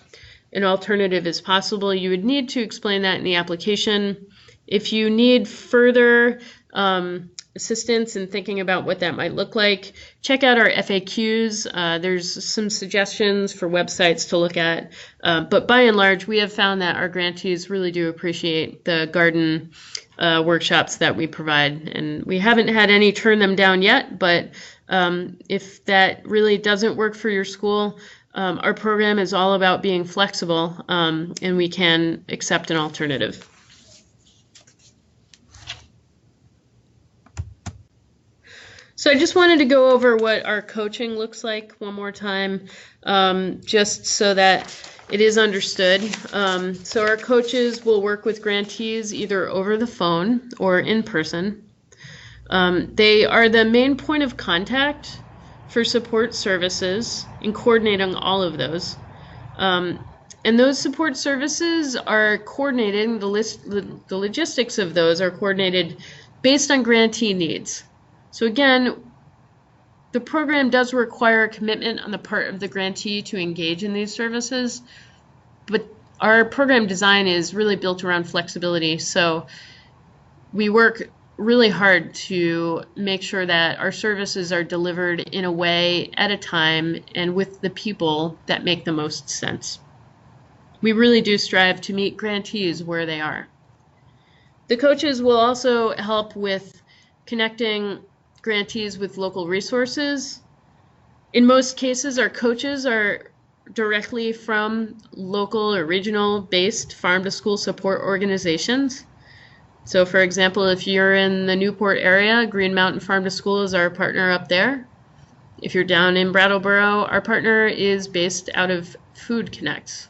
An alternative is possible. You would need to explain that in the application. If you need further assistance in thinking about what that might look like, check out our FAQs. There's some suggestions for websites to look at, but by and large, we have found that our grantees really do appreciate the garden workshops that we provide, and we haven't had any turn them down yet, but if that really doesn't work for your school, our program is all about being flexible, and we can accept an alternative. So I just wanted to go over what our coaching looks like one more time, just so that it is understood. So our coaches will work with grantees either over the phone or in person. They are the main point of contact for support services in coordinating all of those. And those support services are coordinated, the logistics of those are coordinated based on grantee needs. So again, the program does require a commitment on the part of the grantee to engage in these services, but our program design is really built around flexibility. So we work really hard to make sure that our services are delivered in a way at a time and with the people that make the most sense. We really do strive to meet grantees where they are. The coaches will also help with connecting grantees with local resources. In most cases, our coaches are directly from local or regional based farm to school support organizations. So for example, if you're in the Newport area, Green Mountain Farm to School is our partner up there. If you're down in Brattleboro, our partner is based out of Food Connect.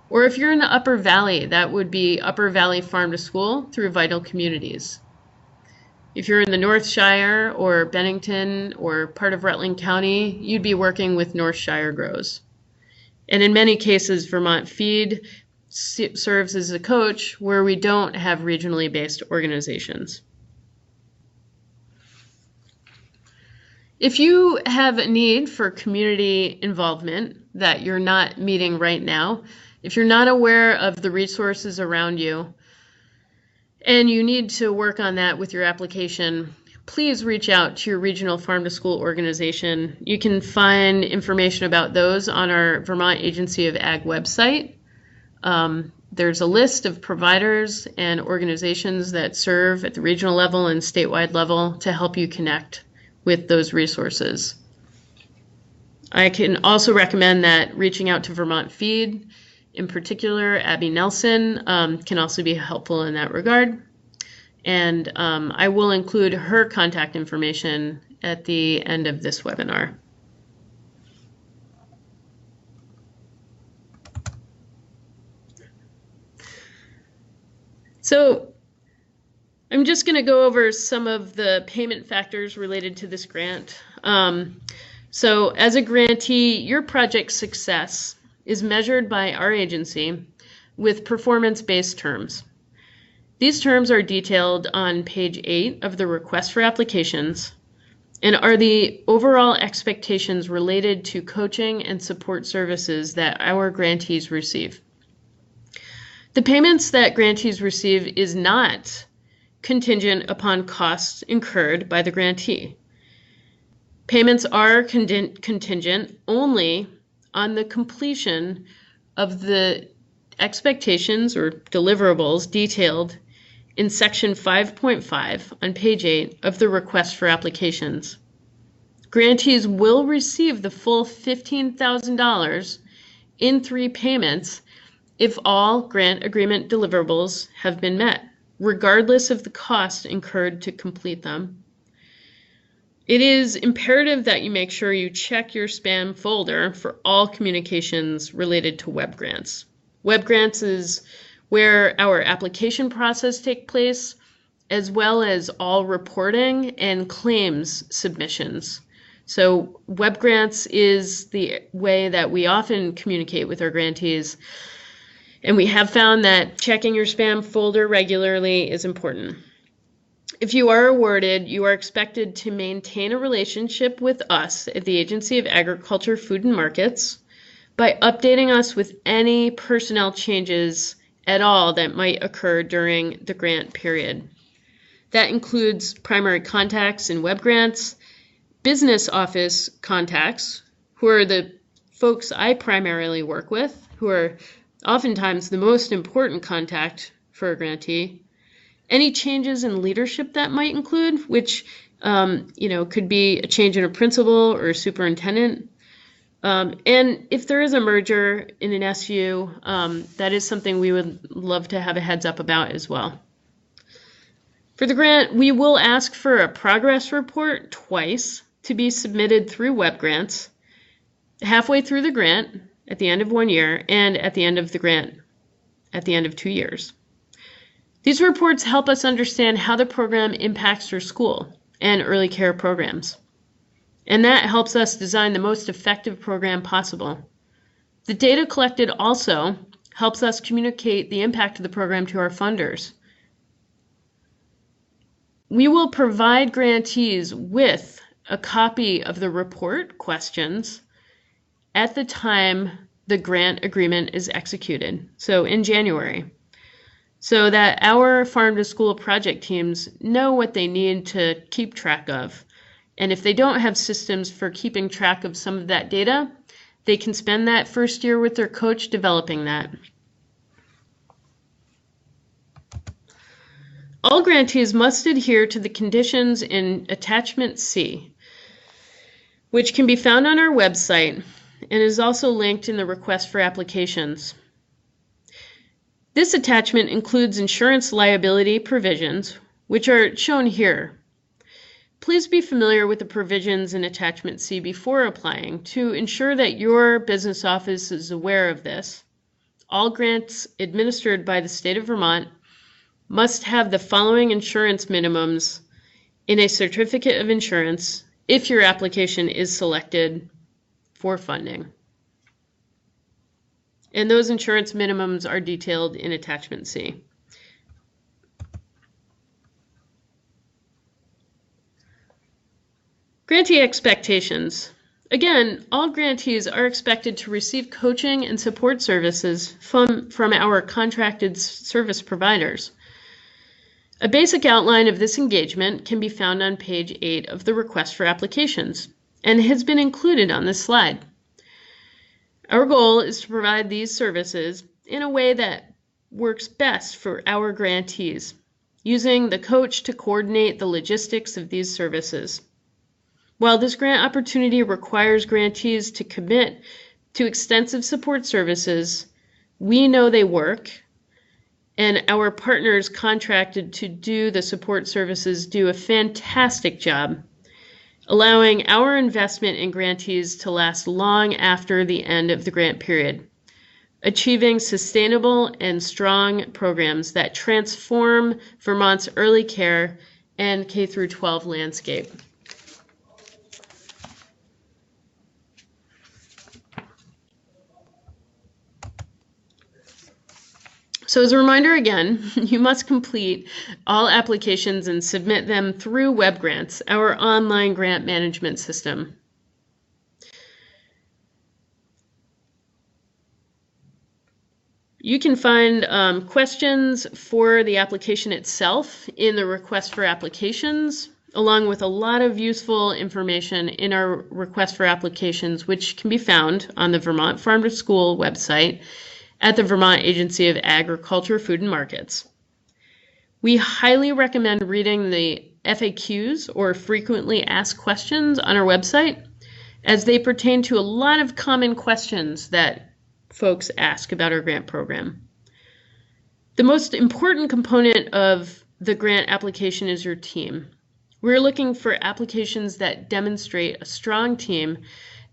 Or if you're in the Upper Valley, that would be Upper Valley Farm to School through Vital Communities. If you're in the North Shire or Bennington or part of Rutland County, you'd be working with North Shire Grows. And in many cases, Vermont Feed serves as a coach where we don't have regionally based organizations. If you have a need for community involvement that you're not meeting right now, if you're not aware of the resources around you, and you need to work on that with your application, please reach out to your regional farm to school organization. You can find information about those on our Vermont Agency of Ag website. There's a list of providers and organizations that serve at the regional level and statewide level to help you connect with those resources. I can also recommend that reaching out to Vermont Feed, in particular, Abby Nelson, can also be helpful in that regard. And I will include her contact information at the end of this webinar. So I'm just going to go over some of the payment factors related to this grant. So as a grantee, your project's success is measured by our agency with performance-based terms. These terms are detailed on page 8 of the request for applications and are the overall expectations related to coaching and support services that our grantees receive. The payments that grantees receive is not contingent upon costs incurred by the grantee. Payments are contingent only on the completion of the expectations or deliverables detailed in section 5.5 on page 8 of the request for applications. Grantees will receive the full $15,000 in 3 payments if all grant agreement deliverables have been met, regardless of the cost incurred to complete them. It is imperative that you make sure you check your spam folder for all communications related to web grants. Web grants is where our application process takes place, as well as all reporting and claims submissions. So web grants is the way that we often communicate with our grantees, and we have found that checking your spam folder regularly is important. If you are awarded, you are expected to maintain a relationship with us at the Agency of Agriculture, Food and Markets by updating us with any personnel changes at all that might occur during the grant period. That includes primary contacts in web grants, business office contacts, who are the folks I primarily work with, who are oftentimes the most important contact for a grantee. Any changes in leadership that might include, which could be a change in a principal or a superintendent. And if there is a merger in an SU, that is something we would love to have a heads up about as well. For the grant, we will ask for a progress report twice to be submitted through web grants, halfway through the grant at the end of 1 year and at the end of the grant at the end of 2 years. These reports help us understand how the program impacts your school and early care programs. And that helps us design the most effective program possible. The data collected also helps us communicate the impact of the program to our funders. We will provide grantees with a copy of the report questions at the time the grant agreement is executed, so in January, so that our farm to school project teams know what they need to keep track of. And if they don't have systems for keeping track of some of that data, they can spend that first year with their coach developing that. All grantees must adhere to the conditions in Attachment C, which can be found on our website and is also linked in the request for applications. This attachment includes insurance liability provisions, which are shown here. Please be familiar with the provisions in Attachment C before applying to ensure that your business office is aware of this. All grants administered by the state of Vermont must have the following insurance minimums in a certificate of insurance if your application is selected for funding. And those insurance minimums are detailed in Attachment C. Grantee expectations. Again, all grantees are expected to receive coaching and support services from our contracted service providers. A basic outline of this engagement can be found on page 8 of the request for applications and has been included on this slide. Our goal is to provide these services in a way that works best for our grantees, using the coach to coordinate the logistics of these services. While this grant opportunity requires grantees to commit to extensive support services, we know they work, and our partners contracted to do the support services do a fantastic job, allowing our investment in grantees to last long after the end of the grant period, achieving sustainable and strong programs that transform Vermont's early care and K-12 landscape. So as a reminder again, you must complete all applications and submit them through WebGrants, our online grant management system. You can find questions for the application itself in the request for applications, along with a lot of useful information in our request for applications, which can be found on the Vermont Farm to School website at the Vermont Agency of Agriculture, Food and Markets. We highly recommend reading the FAQs, or frequently asked questions, on our website, as they pertain to a lot of common questions that folks ask about our grant program. The most important component of the grant application is your team. We're looking for applications that demonstrate a strong team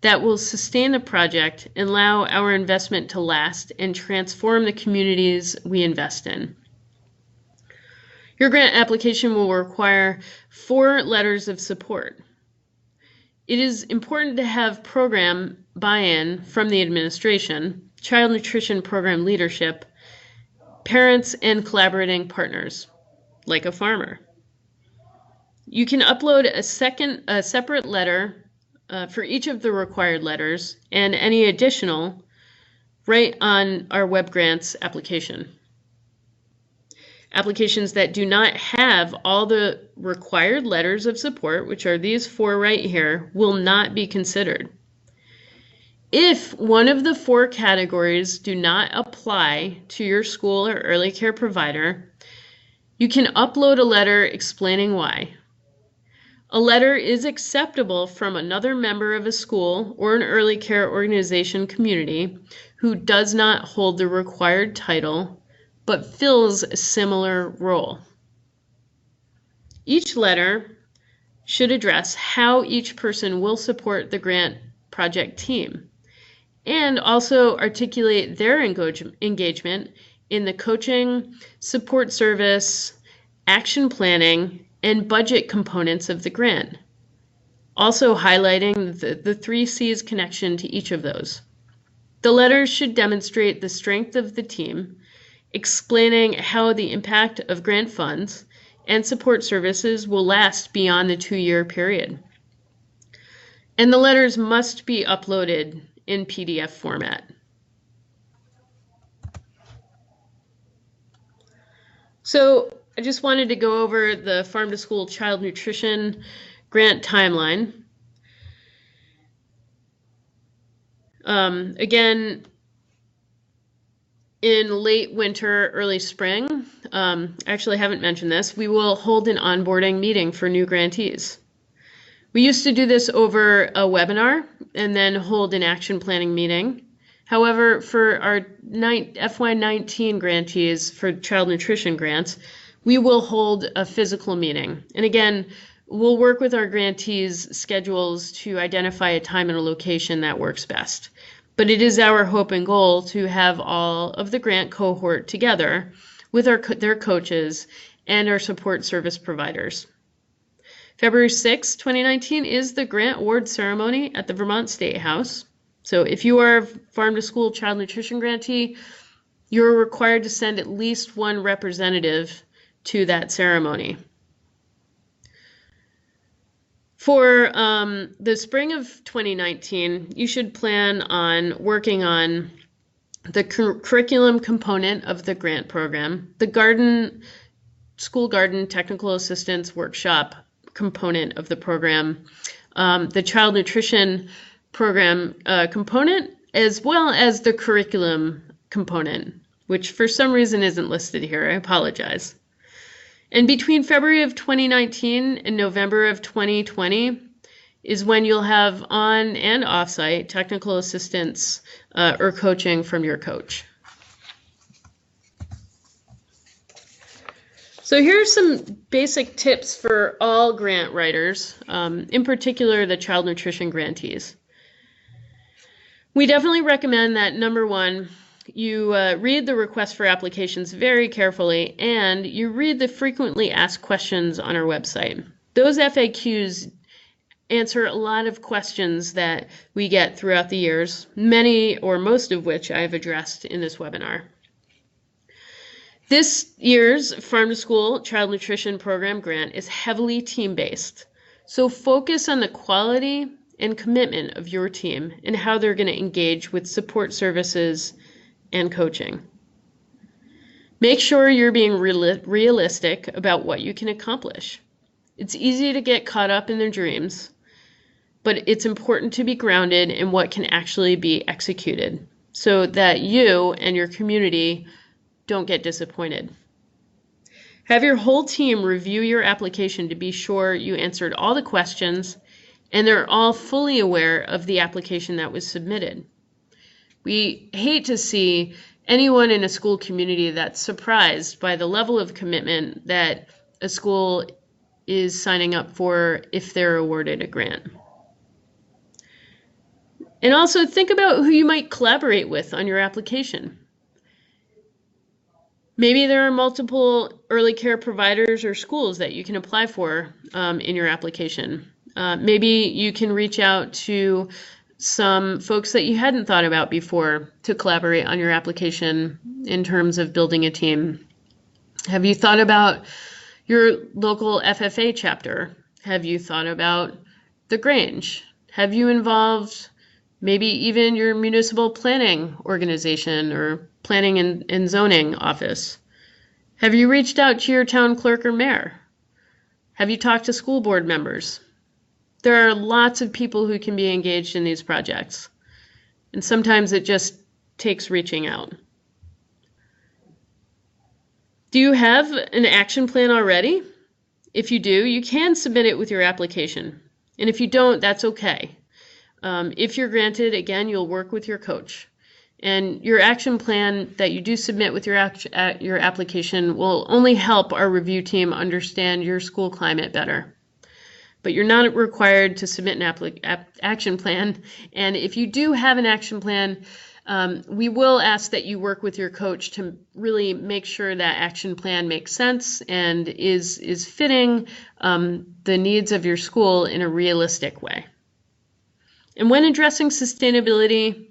that will sustain the project and allow our investment to last and transform the communities we invest in. Your grant application will require 4 letters of support. It is important to have program buy-in from the administration, child nutrition program leadership, parents, and collaborating partners, like a farmer. You can upload a separate letter for each of the required letters and any additional right on our WebGrants application. Applications that do not have all the required letters of support, which are these 4 right here, will not be considered. If one of the 4 categories do not apply to your school or early care provider, you can upload a letter explaining why. A letter is acceptable from another member of a school or an early care organization community who does not hold the required title but fills a similar role. Each letter should address how each person will support the grant project team and also articulate their engagement in the coaching, support service, action planning, and budget components of the grant, also highlighting the 3 C's connection to each of those. The letters should demonstrate the strength of the team, explaining how the impact of grant funds and support services will last beyond the 2-year period. And the letters must be uploaded in PDF format. So I just wanted to go over the Farm to School Child Nutrition grant timeline. Again, in late winter, early spring, actually I haven't mentioned this, we will hold an onboarding meeting for new grantees. We used to do this over a webinar and then hold an action planning meeting. However, for our FY19 grantees for child nutrition grants, we will hold a physical meeting. And again, we'll work with our grantees' schedules to identify a time and a location that works best. But it is our hope and goal to have all of the grant cohort together with their coaches and our support service providers. February 6, 2019 is the grant award ceremony at the Vermont State House. So if you are a Farm to School Child Nutrition grantee, you're required to send at least one representative to that ceremony. For the spring of 2019, you should plan on working on the curriculum component of the grant program, the school garden technical assistance workshop component of the program, the child nutrition program component, as well as the curriculum component, which for some reason isn't listed here. I apologize. And between February of 2019 and November of 2020 is when you'll have on and off-site technical assistance or coaching from your coach. So here are some basic tips for all grant writers, in particular the child nutrition grantees. We definitely recommend that, number one, you read the request for applications very carefully, and you read the frequently asked questions on our website. Those FAQs answer a lot of questions that we get throughout the years, many or most of which I've addressed in this webinar. This year's Farm to School Child Nutrition Program grant is heavily team-based, so focus on the quality and commitment of your team and how they're going to engage with support services and coaching. Make sure you're being realistic about what you can accomplish. It's easy to get caught up in their dreams, but it's important to be grounded in what can actually be executed so that you and your community don't get disappointed. Have your whole team review your application to be sure you answered all the questions and they're all fully aware of the application that was submitted. We hate to see anyone in a school community that's surprised by the level of commitment that a school is signing up for if they're awarded a grant. And also think about who you might collaborate with on your application. Maybe there are multiple early care providers or schools that you can apply for in your application. Maybe you can reach out to some folks that you hadn't thought about before to collaborate on your application in terms of building a team. Have you thought about your local FFA chapter? Have you thought about the Grange? Have you involved maybe even your municipal planning organization or planning and zoning office? Have you reached out to your town clerk or mayor? Have you talked to school board members? There are lots of people who can be engaged in these projects, and sometimes it just takes reaching out. Do you have an action plan already? If you do, you can submit it with your application. And if you don't, that's okay. If you're granted, again, you'll work with your coach. And your action plan that you do submit with your application will only help our review team understand your school climate better. But you're not required to submit an action plan. And if you do have an action plan, we will ask that you work with your coach to really make sure that action plan makes sense and is fitting the needs of your school in a realistic way. And when addressing sustainability,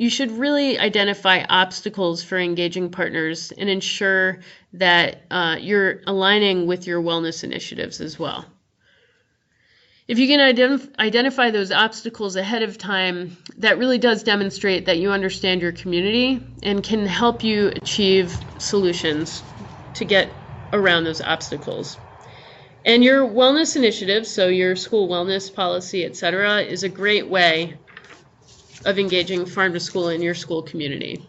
you should really identify obstacles for engaging partners and ensure that you're aligning with your wellness initiatives as well. If you can identify those obstacles ahead of time, that really does demonstrate that you understand your community and can help you achieve solutions to get around those obstacles. And your wellness initiative, so your school wellness policy, etc., is a great way of engaging farm to school in your school community.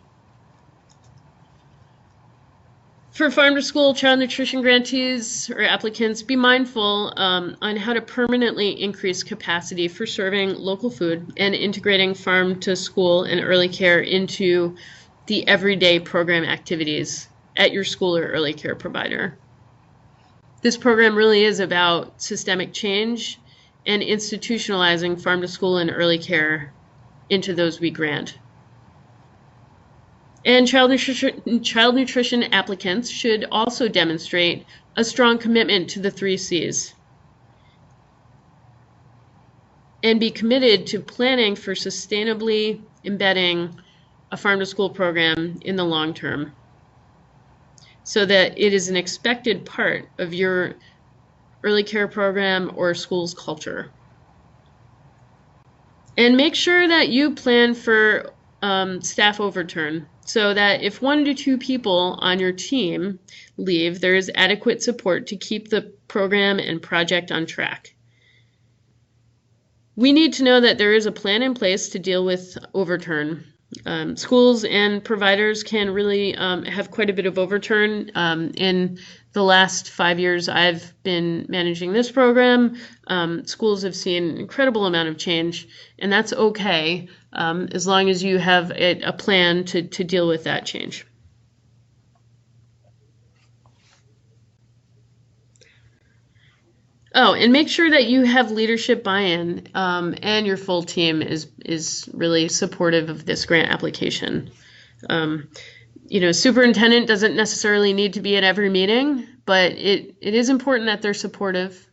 For farm to school child nutrition grantees or applicants, be mindful on how to permanently increase capacity for serving local food and integrating farm to school and early care into the everyday program activities at your school or early care provider. This program really is about systemic change and institutionalizing farm to school and early care into those we grant. And child nutrition applicants should also demonstrate a strong commitment to the 3 C's and be committed to planning for sustainably embedding a farm to school program in the long term so that it is an expected part of your early care program or school's culture. And make sure that you plan for staff overturn so that if 1 to 2 people on your team leave, there is adequate support to keep the program and project on track. We need to know that there is a plan in place to deal with overturn. Schools and providers can really have quite a bit of overturn. In the last 5 years I've been managing this program, schools have seen an incredible amount of change, and that's okay as long as you have a plan to deal with that change. Oh, and make sure that you have leadership buy-in and your full team is really supportive of this grant application. Superintendent doesn't necessarily need to be at every meeting, but it is important that they're supportive.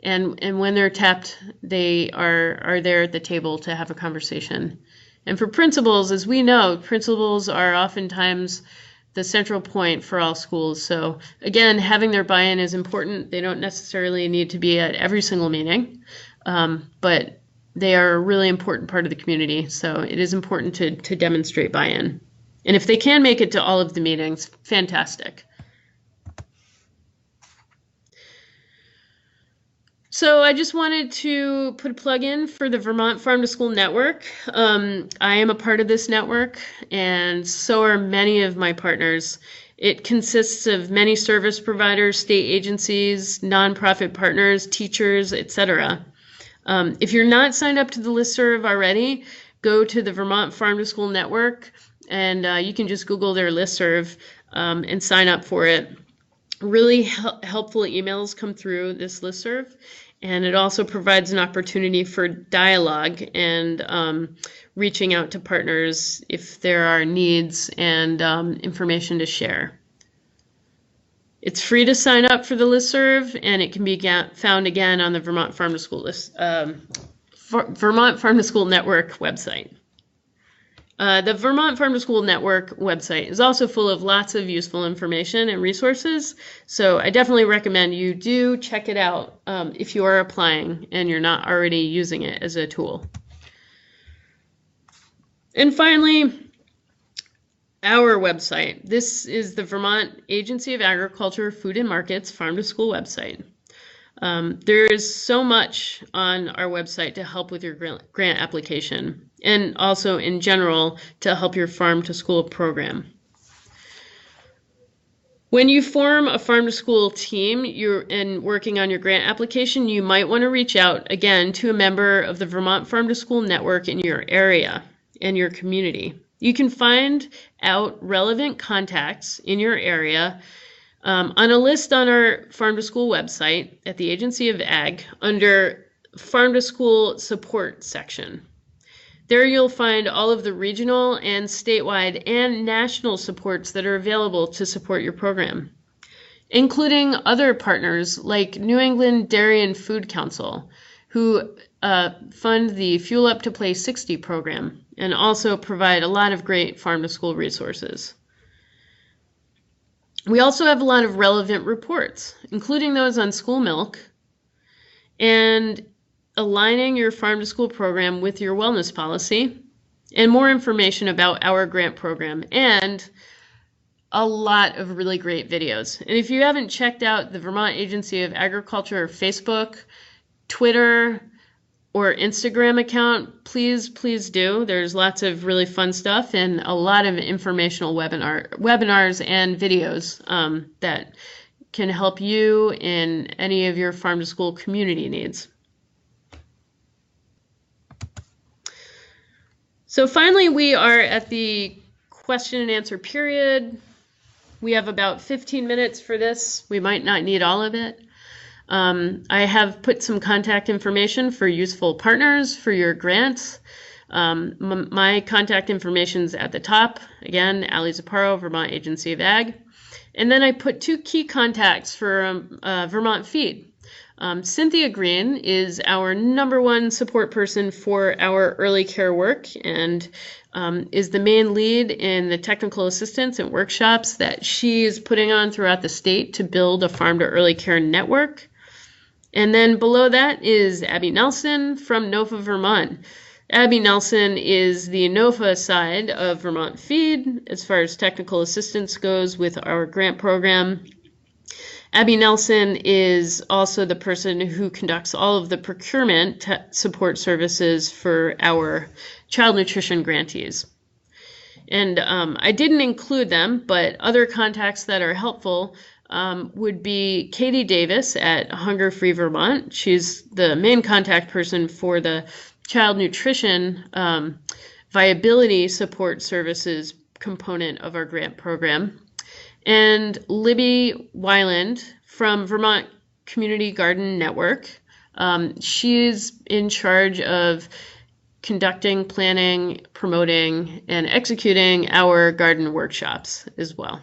And when they're tapped, they are there at the table to have a conversation. And for principals, as we know, principals are oftentimes the central point for all schools. So again, having their buy-in is important. They don't necessarily need to be at every single meeting, but they are a really important part of the community. So it is important to demonstrate buy-in. And if they can make it to all of the meetings, fantastic. So I just wanted to put a plug in for the Vermont Farm to School Network. I am a part of this network, and so are many of my partners. It consists of many service providers, state agencies, nonprofit partners, teachers, etc. If you're not signed up to the listserv already, go to the Vermont Farm to School Network, and you can just Google their listserv and sign up for it. Really helpful emails come through this listserv, and it also provides an opportunity for dialogue and reaching out to partners if there are needs and information to share. It's free to sign up for the listserv, and it can be found again on the Vermont Farm to School Vermont Farm to School Network website. The Vermont Farm to School Network website is also full of lots of useful information and resources, so I definitely recommend you do check it out if you are applying and you're not already using it as a tool. And finally, our website. This is the Vermont Agency of Agriculture, Food and Markets Farm to School website. There is so much on our website to help with your grant application and also in general to help your farm to school program. When you form a farm to school team and working on your grant application, you might want to reach out again to a member of the Vermont Farm to School Network in your area and your community. You can find out relevant contacts in your area on a list on our Farm to School website at the Agency of Ag under Farm to School Support section. There you'll find all of the regional and statewide and national supports that are available to support your program, including other partners like New England Dairy and Food Council, who fund the Fuel Up to Play 60 program and also provide a lot of great farm-to-school resources. We also have a lot of relevant reports, including those on school milk and aligning your farm-to-school program with your wellness policy, and more information about our grant program, and a lot of really great videos. And if you haven't checked out the Vermont Agency of Agriculture Facebook, Twitter, or Instagram account, please do. There's lots of really fun stuff and a lot of informational webinars and videos that can help you in any of your farm to school community needs. So finally, we are at the question and answer period. We have about 15 minutes for this. We might not need all of it. I have put some contact information for useful partners for your grants. My contact information is at the top. Again, Ali Zaparo, Vermont Agency of Ag. And then I put 2 key contacts for Vermont Feed. Cynthia Green is our #1 support person for our early care work and is the main lead in the technical assistance and workshops that she is putting on throughout the state to build a farm to early care network. And then below that is Abby Nelson from NOFA Vermont. Abby Nelson is the NOFA side of Vermont Feed as far as technical assistance goes with our grant program. Abby Nelson is also the person who conducts all of the procurement support services for our child nutrition grantees. And I didn't include them, but other contacts that are helpful would be Katie Davis at Hunger Free Vermont. She's the main contact person for the child nutrition viability support services component of our grant program. And Libby Weiland from Vermont Community Garden Network. She's in charge of conducting, planning, promoting, and executing our garden workshops as well.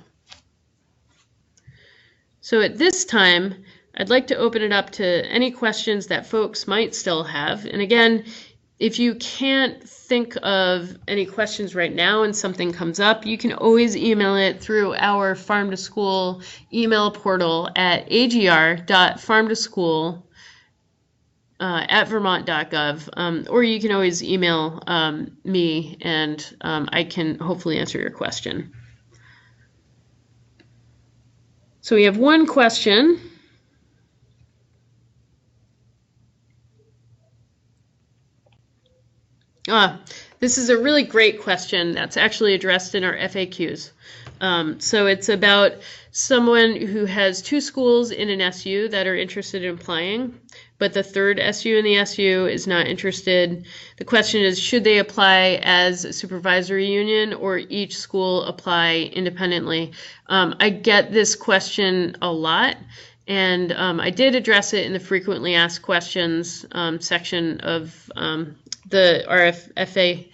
So at this time, I'd like to open it up to any questions that folks might still have. And again, if you can't think of any questions right now and something comes up, you can always email it through our Farm to School email portal at agr.farmtoschool@vermont.gov, or you can always email me and I can hopefully answer your question. So we have one question. This is a really great question that's actually addressed in our FAQs. So it's about someone who has 2 schools in an SU that are interested in applying, but the 3rd SU in the SU is not interested. The question is, should they apply as a supervisory union or each school apply independently? I get this question a lot. And I did address it in the frequently asked questions section of the RFP,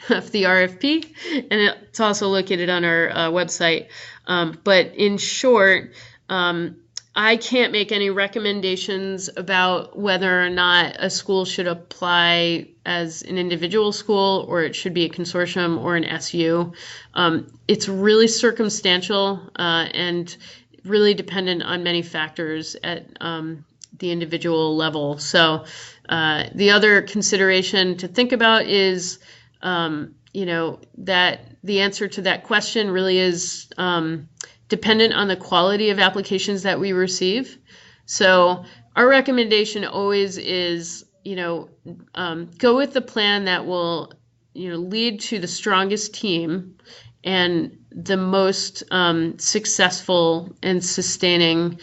and it's also located on our website. But in short, I can't make any recommendations about whether or not a school should apply as an individual school or it should be a consortium or an SU. It's really circumstantial and really dependent on many factors at the individual level. So the other consideration to think about is, that the answer to that question really is dependent on the quality of applications that we receive. So our recommendation always is, go with the plan that will, lead to the strongest team and the most successful and sustaining,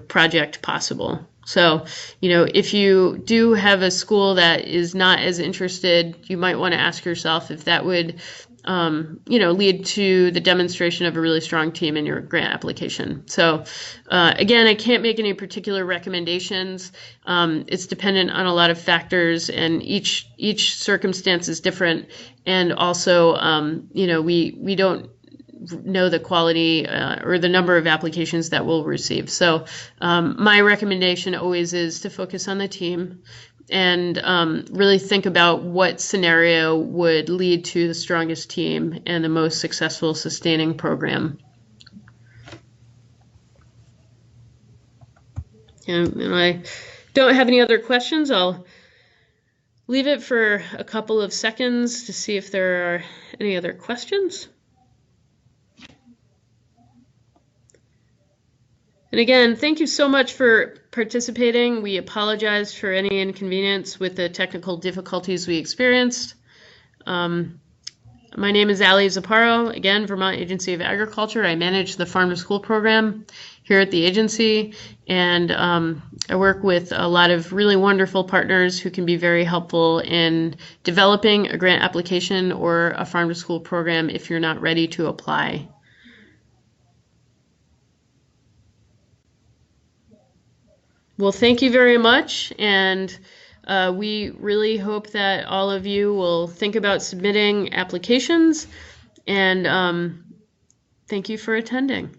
project possible. So, if you do have a school that is not as interested, you might want to ask yourself if that would, lead to the demonstration of a really strong team in your grant application. So, again, I can't make any particular recommendations. It's dependent on a lot of factors, and each circumstance is different. And also, we don't know the quality or the number of applications that we'll receive. So my recommendation always is to focus on the team and really think about what scenario would lead to the strongest team and the most successful sustaining program. And I don't have any other questions. I'll leave it for a couple of seconds to see if there are any other questions. And again, thank you so much for participating. We apologize for any inconvenience with the technical difficulties we experienced. My name is Ali Zaparo, again, Vermont Agency of Agriculture. I manage the Farm to School program here at the agency, and I work with a lot of really wonderful partners who can be very helpful in developing a grant application or a Farm to School program if you're not ready to apply. Well, thank you very much, and we really hope that all of you will think about submitting applications, and thank you for attending.